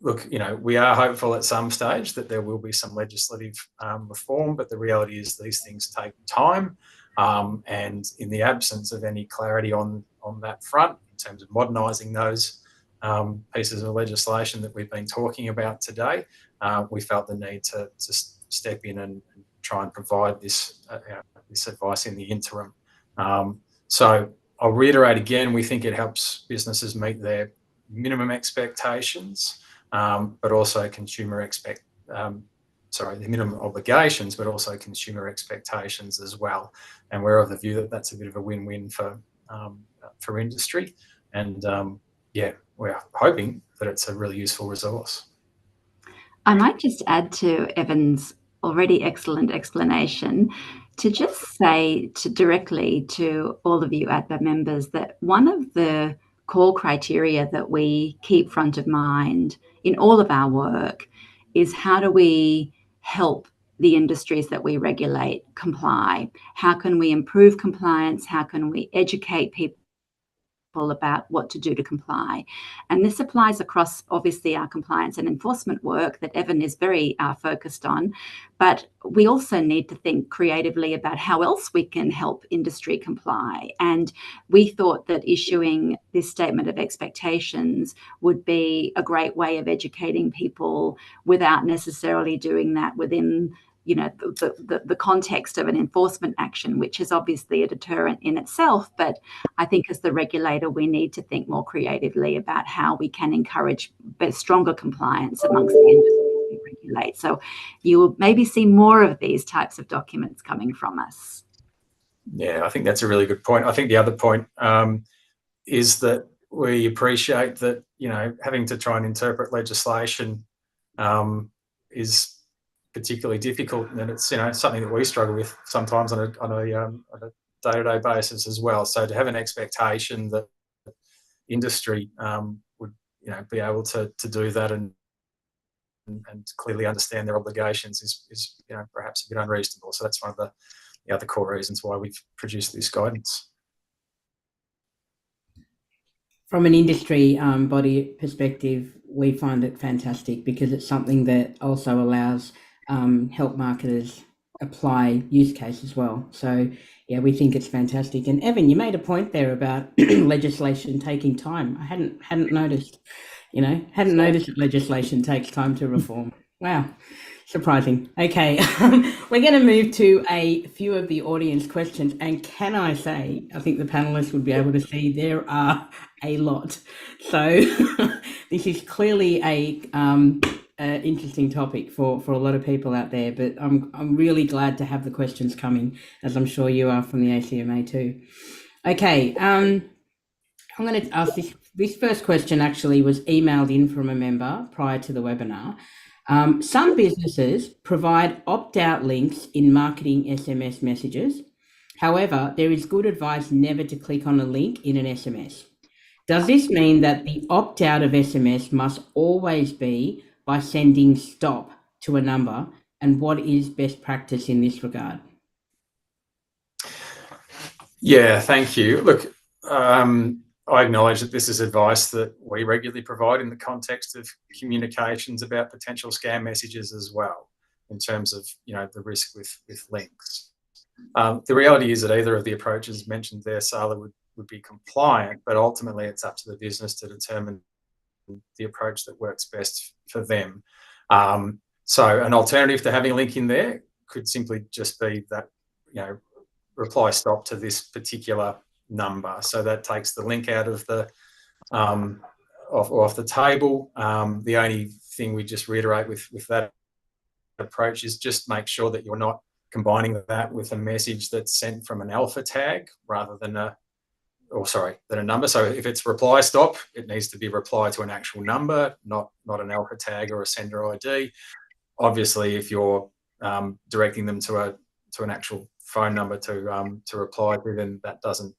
Look, we are hopeful at some stage that there will be some legislative reform, but the reality is these things take time. And in the absence of any clarity on that front, in terms of modernising those pieces of legislation that we've been talking about today, we felt the need to step in and try and provide this advice in the interim. So I'll reiterate again, we think it helps businesses meet their minimum expectations, but also the minimum obligations, but also consumer expectations as well. And we're of the view that that's a bit of a win-win for industry. And we're hoping that it's a really useful resource. I might just add to Evan's already excellent explanation to just say directly to all of you ADMA members that one of the core criteria that we keep front of mind in all of our work is how do we help the industries that we regulate comply? How can we improve compliance? How can we educate people about what to do to comply? And this applies across obviously our compliance and enforcement work that Evan is very focused on, but we also need to think creatively about how else we can help industry comply. And we thought that issuing this statement of expectations would be a great way of educating people without necessarily doing that within the context of an enforcement action, which is obviously a deterrent in itself. But I think as the regulator, we need to think more creatively about how we can encourage stronger compliance amongst the industry we regulate. So you will maybe see more of these types of documents coming from us. Yeah, I think that's a really good point. I think the other point is that we appreciate that, having to try and interpret legislation is particularly difficult, and it's something that we struggle with sometimes on a day-to-day basis as well. So to have an expectation that industry would be able to do that and clearly understand their obligations is perhaps a bit unreasonable. So that's one of the other core reasons why we've produced this guidance. From an industry body perspective, we find it fantastic because it's something that also allows help marketers apply use case as well. So yeah, we think it's fantastic. And Evan, you made a point there about legislation taking time. I hadn't noticed, noticed that legislation takes time to reform. Wow, surprising. Okay, we're going to move to a few of the audience questions. And can I say, I think the panelists would be able to see there are a lot. So this is clearly a interesting topic for a lot of people out there, but I'm really glad to have the questions coming, as I'm sure you are from the ACMA too. Okay, I'm going to ask this first question actually was emailed in from a member prior to the webinar. Some businesses provide opt-out links in marketing SMS messages. However, there is good advice never to click on a link in an SMS. Does this mean that the opt-out of SMS must always be by sending stop to a number, and what is best practice in this regard? Yeah, thank you. Look, I acknowledge that this is advice that we regularly provide in the context of communications about potential scam messages as well, in terms of the risk with links. The reality is that either of the approaches mentioned there, Sala, would be compliant, but ultimately it's up to the business to determine the approach that works best for them. So an alternative to having a link in there could simply just be that, reply stop to this particular number. So that takes the link out of the off the table. The only thing we just reiterate with that approach is just make sure that you're not combining that with a message that's sent from an alpha tag rather than a number. So if it's reply stop, it needs to be reply to an actual number, not an alpha tag or a sender ID. Obviously, if you're directing them to an actual phone number to reply to, then that doesn't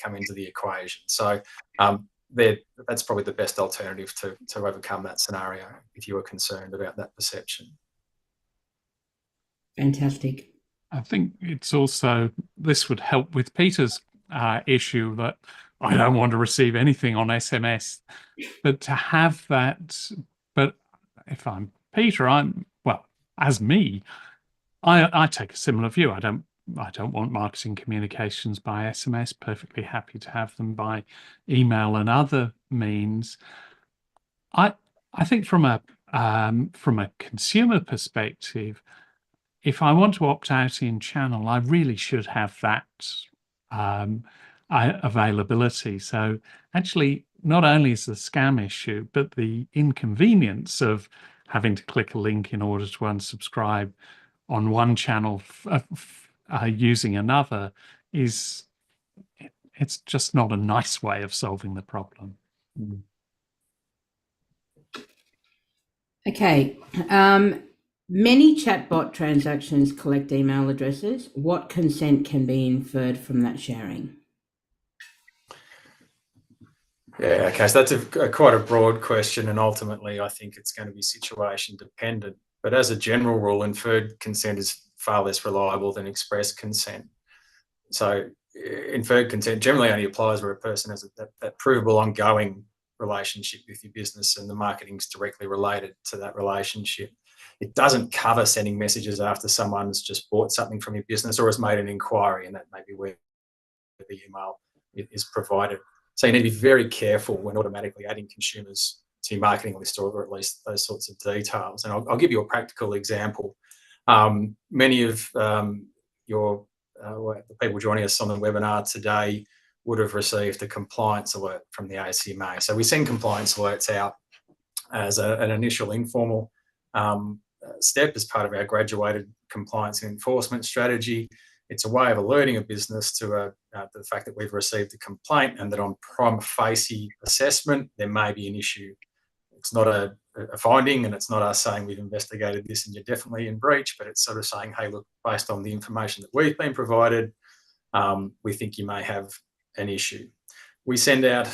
come into the equation. So that's probably the best alternative to overcome that scenario if you are concerned about that perception. Fantastic. I think it's also, this would help with Peter's issue that I don't want to receive anything on SMS, but to have that, but if I'm Peter, as me, I take a similar view. I don't want marketing communications by SMS, perfectly happy to have them by email and other means. I think from a consumer perspective, if I want to opt out in channel, I really should have that availability. So actually, not only is the scam issue, but the inconvenience of having to click a link in order to unsubscribe on one channel using another it's just not a nice way of solving the problem. Okay. Many chatbot transactions collect email addresses. What consent can be inferred from that sharing? Yeah, okay, so that's quite a broad question, and ultimately I think it's going to be situation dependent. But as a general rule, inferred consent is far less reliable than express consent. So inferred consent generally only applies where a person has that provable ongoing relationship with your business and the marketing's directly related to that relationship. It doesn't cover sending messages after someone's just bought something from your business or has made an inquiry, and that may be where the email is provided. So you need to be very careful when automatically adding consumers to your marketing list, or at least those sorts of details. And I'll give you a practical example. Many of the people joining us on the webinar today would have received a compliance alert from the ADMA. So we send compliance alerts out as an initial informal step as part of our graduated compliance and enforcement strategy. It's a way of alerting a business to the fact that we've received a complaint and that on prima facie assessment, there may be an issue. It's not a finding, and it's not us saying we've investigated this and you're definitely in breach, but it's sort of saying, hey, look, based on the information that we've been provided, we think you may have an issue. We send out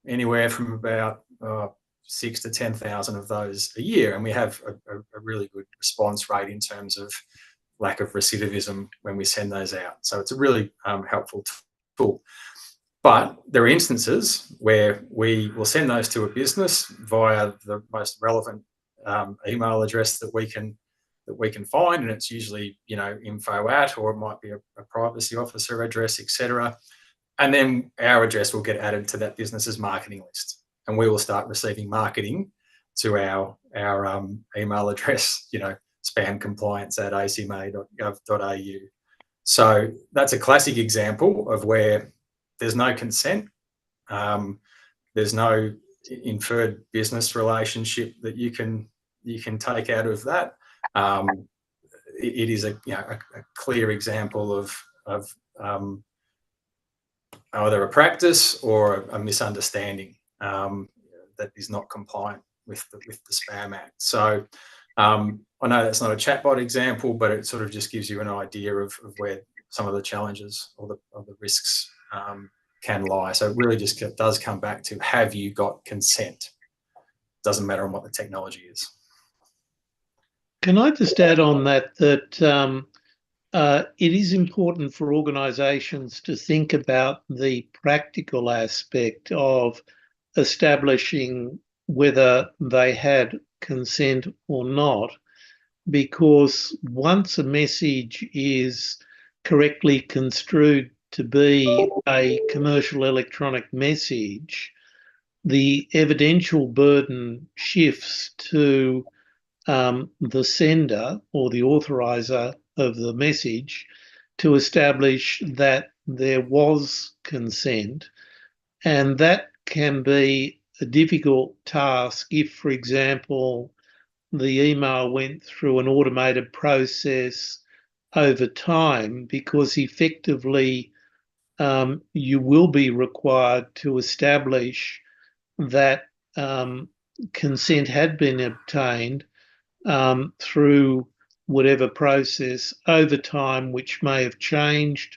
anywhere from about 6,000 to 10,000 of those a year, and we have a really good response rate in terms of lack of recidivism when we send those out. So it's a really helpful tool. But there are instances where we will send those to a business via the most relevant email address that we can find, and it's usually info at, or it might be a privacy officer address, etc. And then our address will get added to that business's marketing list, and we will start receiving marketing to our email address, spamcompliance@acma.gov.au. So that's a classic example of where there's no consent, there's no inferred business relationship that you can take out of that. It is a clear example of either a practice or a misunderstanding that is not compliant with the Spam Act. So I know that's not a chatbot example, but it sort of just gives you an idea of where some of the challenges or the risks can lie. So it really just does come back to, have you got consent? doesn't matter on what the technology is. Can I just add on that it is important for organisations to think about the practical aspect of establishing whether they had consent or not, because once a message is correctly construed to be a commercial electronic message, the evidential burden shifts to the sender or the authoriser of the message to establish that there was consent. And that can be a difficult task if, for example, the email went through an automated process over time, because effectively you will be required to establish that consent had been obtained through whatever process over time, which may have changed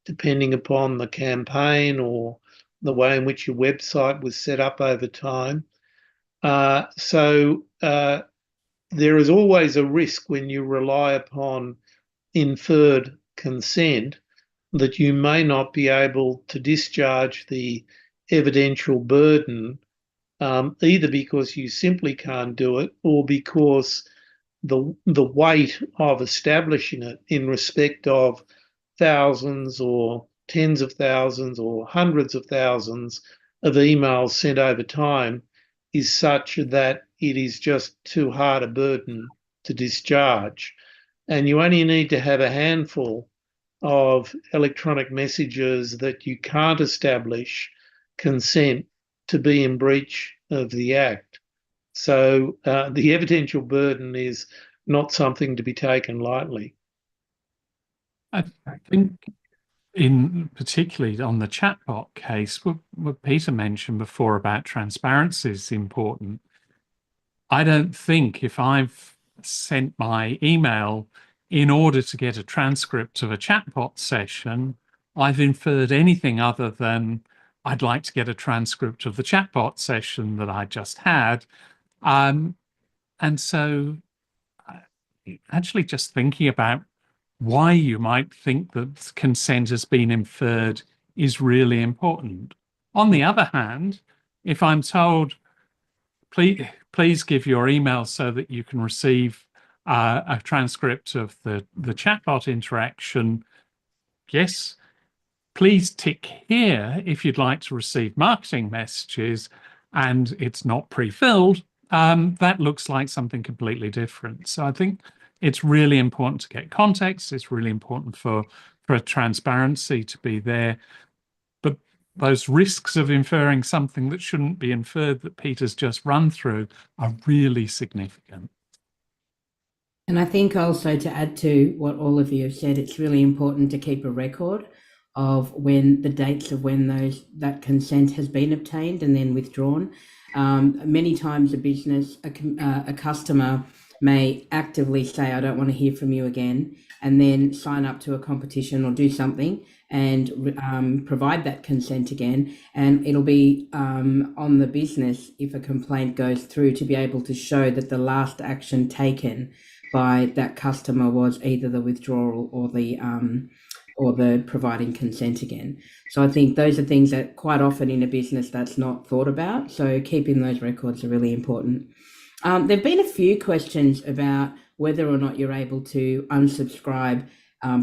depending upon the campaign or the way in which your website was set up over time. So there is always a risk when you rely upon inferred consent that you may not be able to discharge the evidential burden, either because you simply can't do it or because the weight of establishing it in respect of thousands or tens of thousands or hundreds of thousands of emails sent over time is such that it is just too hard a burden to discharge. And you only need to have a handful of electronic messages that you can't establish consent to be in breach of the Act. So the evidential burden is not something to be taken lightly. I think particularly on the chatbot case, what Peter mentioned before about transparency is important. I don't think if I've sent my email in order to get a transcript of a chatbot session, I've inferred anything other than I'd like to get a transcript of the chatbot session that I just had. And so actually just thinking about why you might think that consent has been inferred is really important. On the other hand, if I'm told, please give your email so that you can receive a transcript of the chatbot interaction, yes, please tick here if you'd like to receive marketing messages, and it's not pre-filled, that looks like something completely different. So I think it's really important to get context. It's really important for transparency to be there. But those risks of inferring something that shouldn't be inferred that Peter's just run through are really significant. And I think also, to add to what all of you have said, it's really important to keep a record of when the dates of when that consent has been obtained and then withdrawn. Many times a customer may actively say, I don't want to hear from you again, and then sign up to a competition or do something and provide that consent again. And it'll be on the business, if a complaint goes through, to be able to show that the last action taken by that customer was either the withdrawal or the providing consent again. So I think those are things that quite often in a business that's not thought about. So keeping those records are really important. There've been a few questions about whether or not you're able to unsubscribe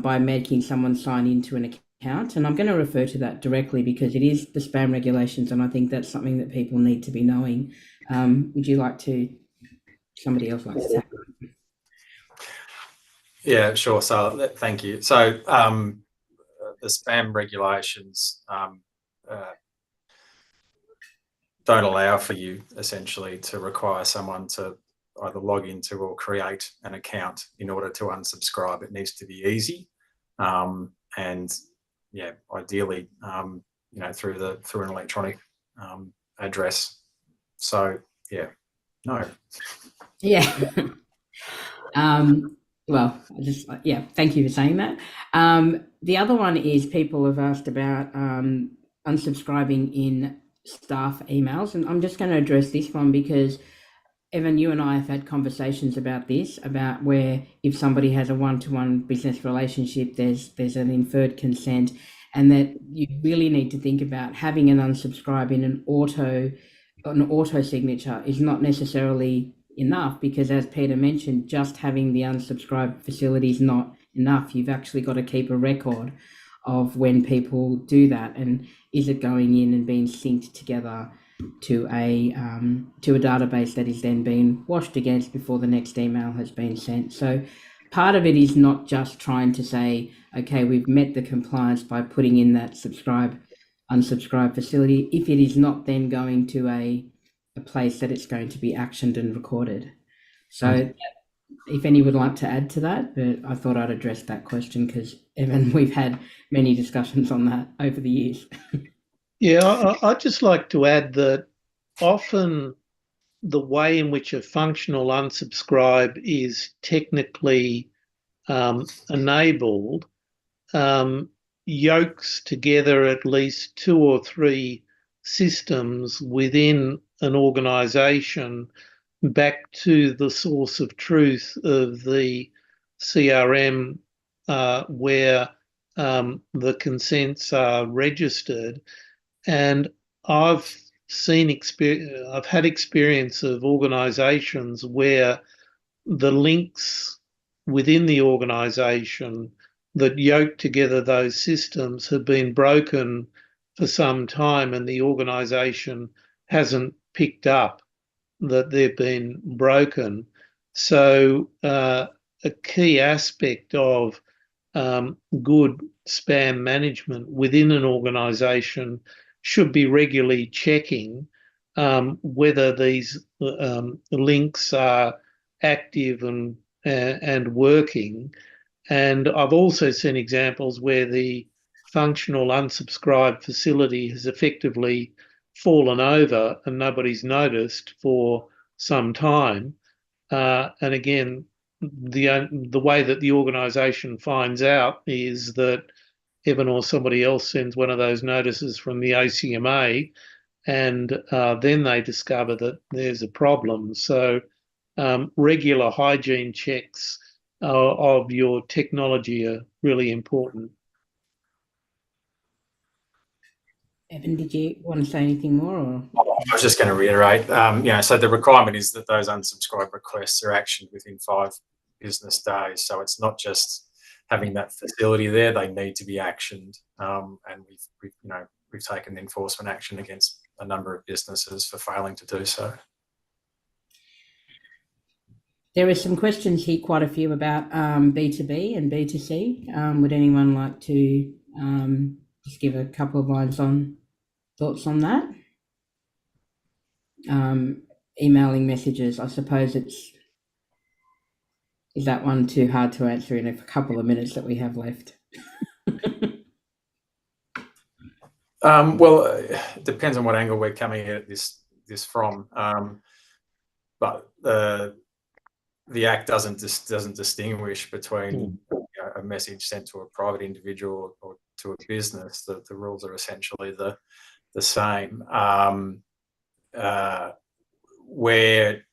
by making someone sign into an account. And I'm going to refer to that directly because it is the spam regulations, and I think that's something that people need to be knowing. Would you like to, somebody else likes to tackle it? Yeah, sure. So thank you. So the spam regulations don't allow for you essentially to require someone to either log into or create an account in order to unsubscribe. It needs to be easy, and yeah, ideally, through an electronic address. So yeah, no. Yeah. Well, thank you for saying that. The other one is people have asked about unsubscribing in staff emails, and I'm just going to address this one because Evan, you and I have had conversations about this, about where if somebody has a one-to-one business relationship, there's an inferred consent, and that you really need to think about having an unsubscribe in an auto signature is not necessarily enough, because as Peter mentioned, just having the unsubscribe facility is not enough. You've actually got to keep a record of when people do that, and is it going in and being synced together to a database that is then being washed against before the next email has been sent. So part of it is not just trying to say, okay, we've met the compliance by putting in that unsubscribe facility, if it is not then going to a place that it's going to be actioned and recorded. So if any would like to add to that, but I thought I'd address that question because, Evan, we've had many discussions on that over the years. Yeah, I'd just like to add that often the way in which a functional unsubscribe is technically enabled yokes together at least 2 or 3 systems within an organisation back to the source of truth of the CRM where the consents are registered. And I've had experience of organisations where the links within the organisation that yoke together those systems have been broken for some time, and the organisation hasn't picked up that they've been broken. So a key aspect of good spam management within an organisation should be regularly checking whether these links are active and working. And I've also seen examples where the functional unsubscribe facility has effectively fallen over and nobody's noticed for some time. And again, the way that the organisation finds out is that Evan or somebody else sends one of those notices from the ACMA, and then they discover that there's a problem. So regular hygiene checks of your technology are really important. Evan, did you want to say anything more? Or? I was just going to reiterate, so the requirement is that those unsubscribe requests are actioned within 5 business days. So it's not just having that facility there; they need to be actioned. And we've taken enforcement action against a number of businesses for failing to do so. There are some questions here, quite a few, about B2B and B2C. Would anyone like to just give a couple of lines on thoughts on that? Emailing messages, I suppose is that one too hard to answer in a couple of minutes that we have left? Well, it depends on what angle we're coming at this from. But the Act doesn't distinguish between a message sent to a private individual or to a business. The rules are essentially the same. Where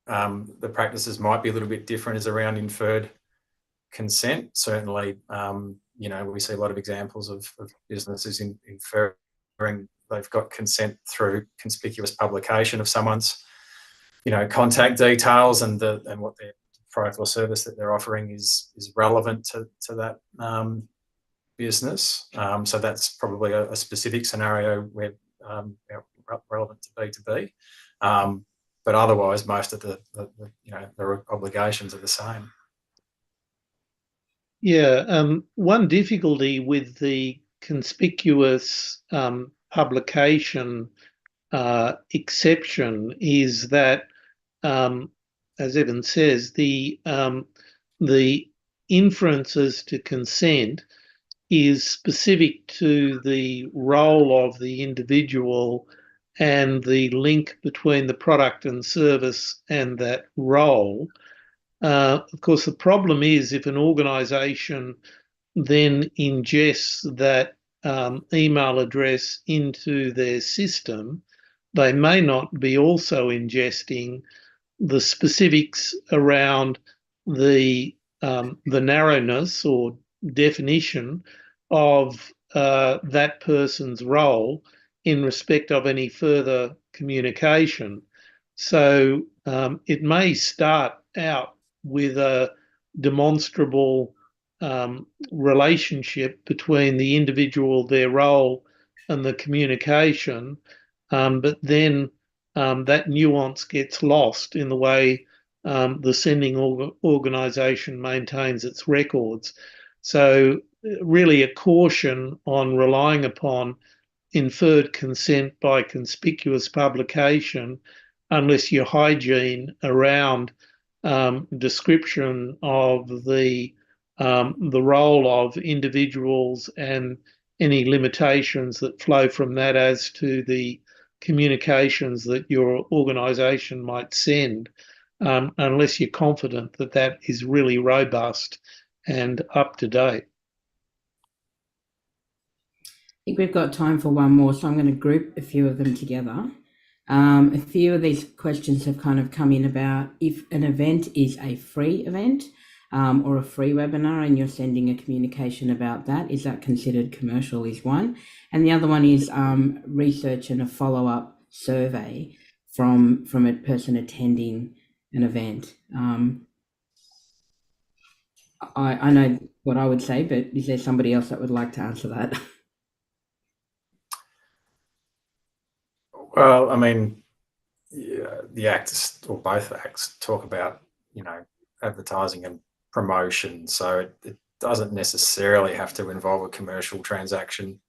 the practices might be a little bit different is around inferred consent. Certainly, we see a lot of examples of businesses inferring they've got consent through conspicuous publication of someone's contact details, and what their product or service that they're offering is relevant to that business. So that's probably a specific scenario where relevant to B2B. But otherwise, most of the obligations are the same. Yeah, one difficulty with the conspicuous publication exception is that, as Evan says, the inferences to consent is specific to the role of the individual and the link between the product and service and that role. Of course, the problem is if an organisation then ingests that email address into their system, they may not be also ingesting the specifics around the narrowness or definition of that person's role in respect of any further communication. So it may start out with a demonstrable relationship between the individual, their role, and the communication, but then that nuance gets lost in the way the sending organisation maintains its records. So really a caution on relying upon inferred consent by conspicuous publication unless your hygiene around description of the role of individuals and any limitations that flow from that as to the communications that your organisation might send, unless you're confident that that is really robust and up to date. I think we've got time for one more, so I'm going to group a few of them together. A few of these questions have kind of come in about if an event is a free event or a free webinar and you're sending a communication about that, is that considered commercial, is one. And the other one is research and a follow-up survey from a person attending an event. I know what I would say, but is there somebody else that would like to answer that? Well, I mean, yeah, the acts or both acts talk about, you know, advertising and promotion. So it doesn't necessarily have to involve a commercial transaction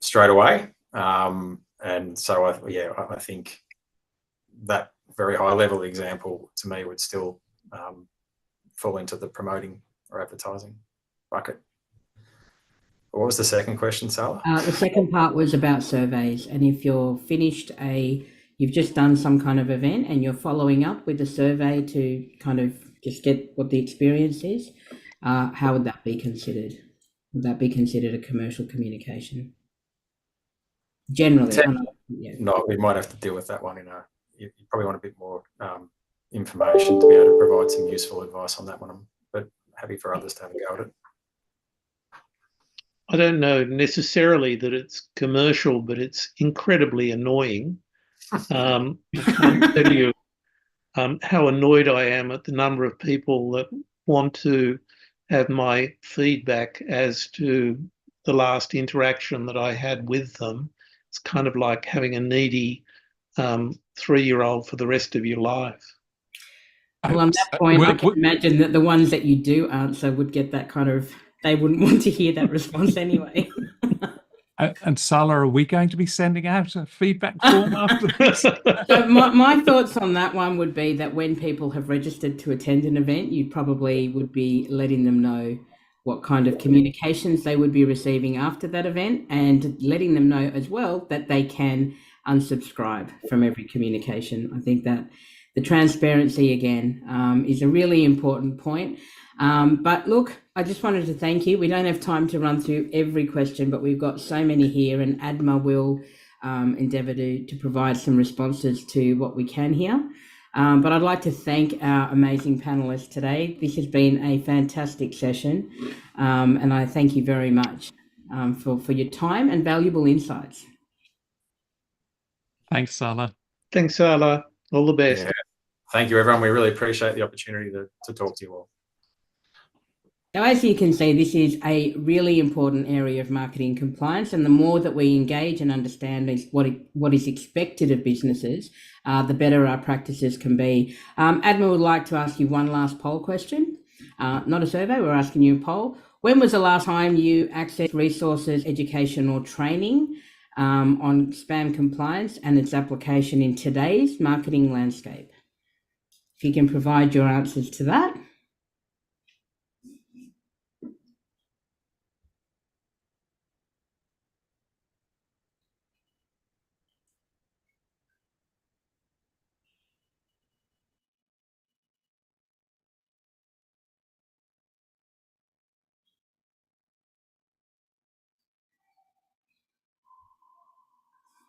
straight away. And so, I think that very high level example to me would still fall into the promoting or advertising bucket. What was the second question, Sala? The second part was about surveys, and if you're you've just done some kind of event and you're following up with a survey to kind of just get what the experience is, how would that be considered? Would that be considered a commercial communication? Generally, yeah. No, we might have to deal with that one you probably want a bit more information to be able to provide some useful advice on that one, but happy for others to have a go at it. I don't know necessarily that it's commercial, but it's incredibly annoying. I can't tell you how annoyed I am at the number of people that want to have my feedback as to the last interaction that I had with them. It's kind of like having a needy 3-year-old for the rest of your life. Well, on that point, I can imagine that the ones that you do answer would get that kind of, they wouldn't want to hear that response anyway. And Sala, are we going to be sending out a feedback form after this? So my thoughts on that one would be that when people have registered to attend an event, you probably would be letting them know what kind of communications they would be receiving after that event, and letting them know as well that they can unsubscribe from every communication. I think that the transparency, again, is a really important point. But look, I just wanted to thank you. We don't have time to run through every question, but we've got so many here, and ADMA will endeavour to provide some responses to what we can here. But I'd like to thank our amazing panellists today. This has been a fantastic session, and I thank you very much for your time and valuable insights. Thanks, Sala. Thanks, Sala. All the best. Yeah. Thank you, everyone. We really appreciate the opportunity to talk to you all. Now, as you can see, this is a really important area of marketing compliance, and the more that we engage and understand what is expected of businesses, the better our practices can be. ADMA would like to ask you one last poll question, not a survey, we're asking you a poll. When was the last time you accessed resources, education or training on spam compliance and its application in today's marketing landscape? If you can provide your answers to that.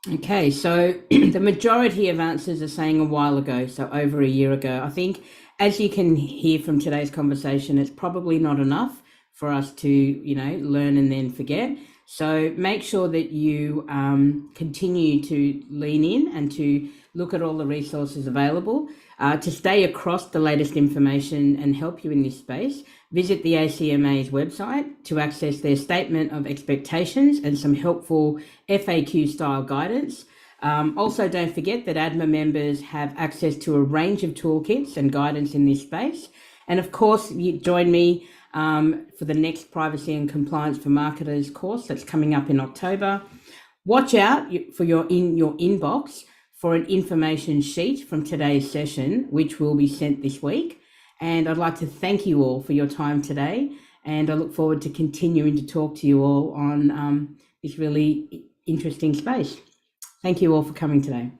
Okay, so the majority of answers are saying a while ago, so over a year ago. I think, as you can hear from today's conversation, it's probably not enough for us to, learn and then forget. So make sure that you continue to lean in and to look at all the resources available. To stay across the latest information and help you in this space, visit the ACMA's website to access their statement of expectations and some helpful FAQ style guidance. Also, don't forget that ADMA members have access to a range of toolkits and guidance in this space. And of course, you join me for the next Privacy and Compliance for Marketers course that's coming up in October. Watch out for your inbox for an information sheet from today's session, which will be sent this week. And I'd like to thank you all for your time today. And I look forward to continuing to talk to you all on this really interesting space. Thank you all for coming today.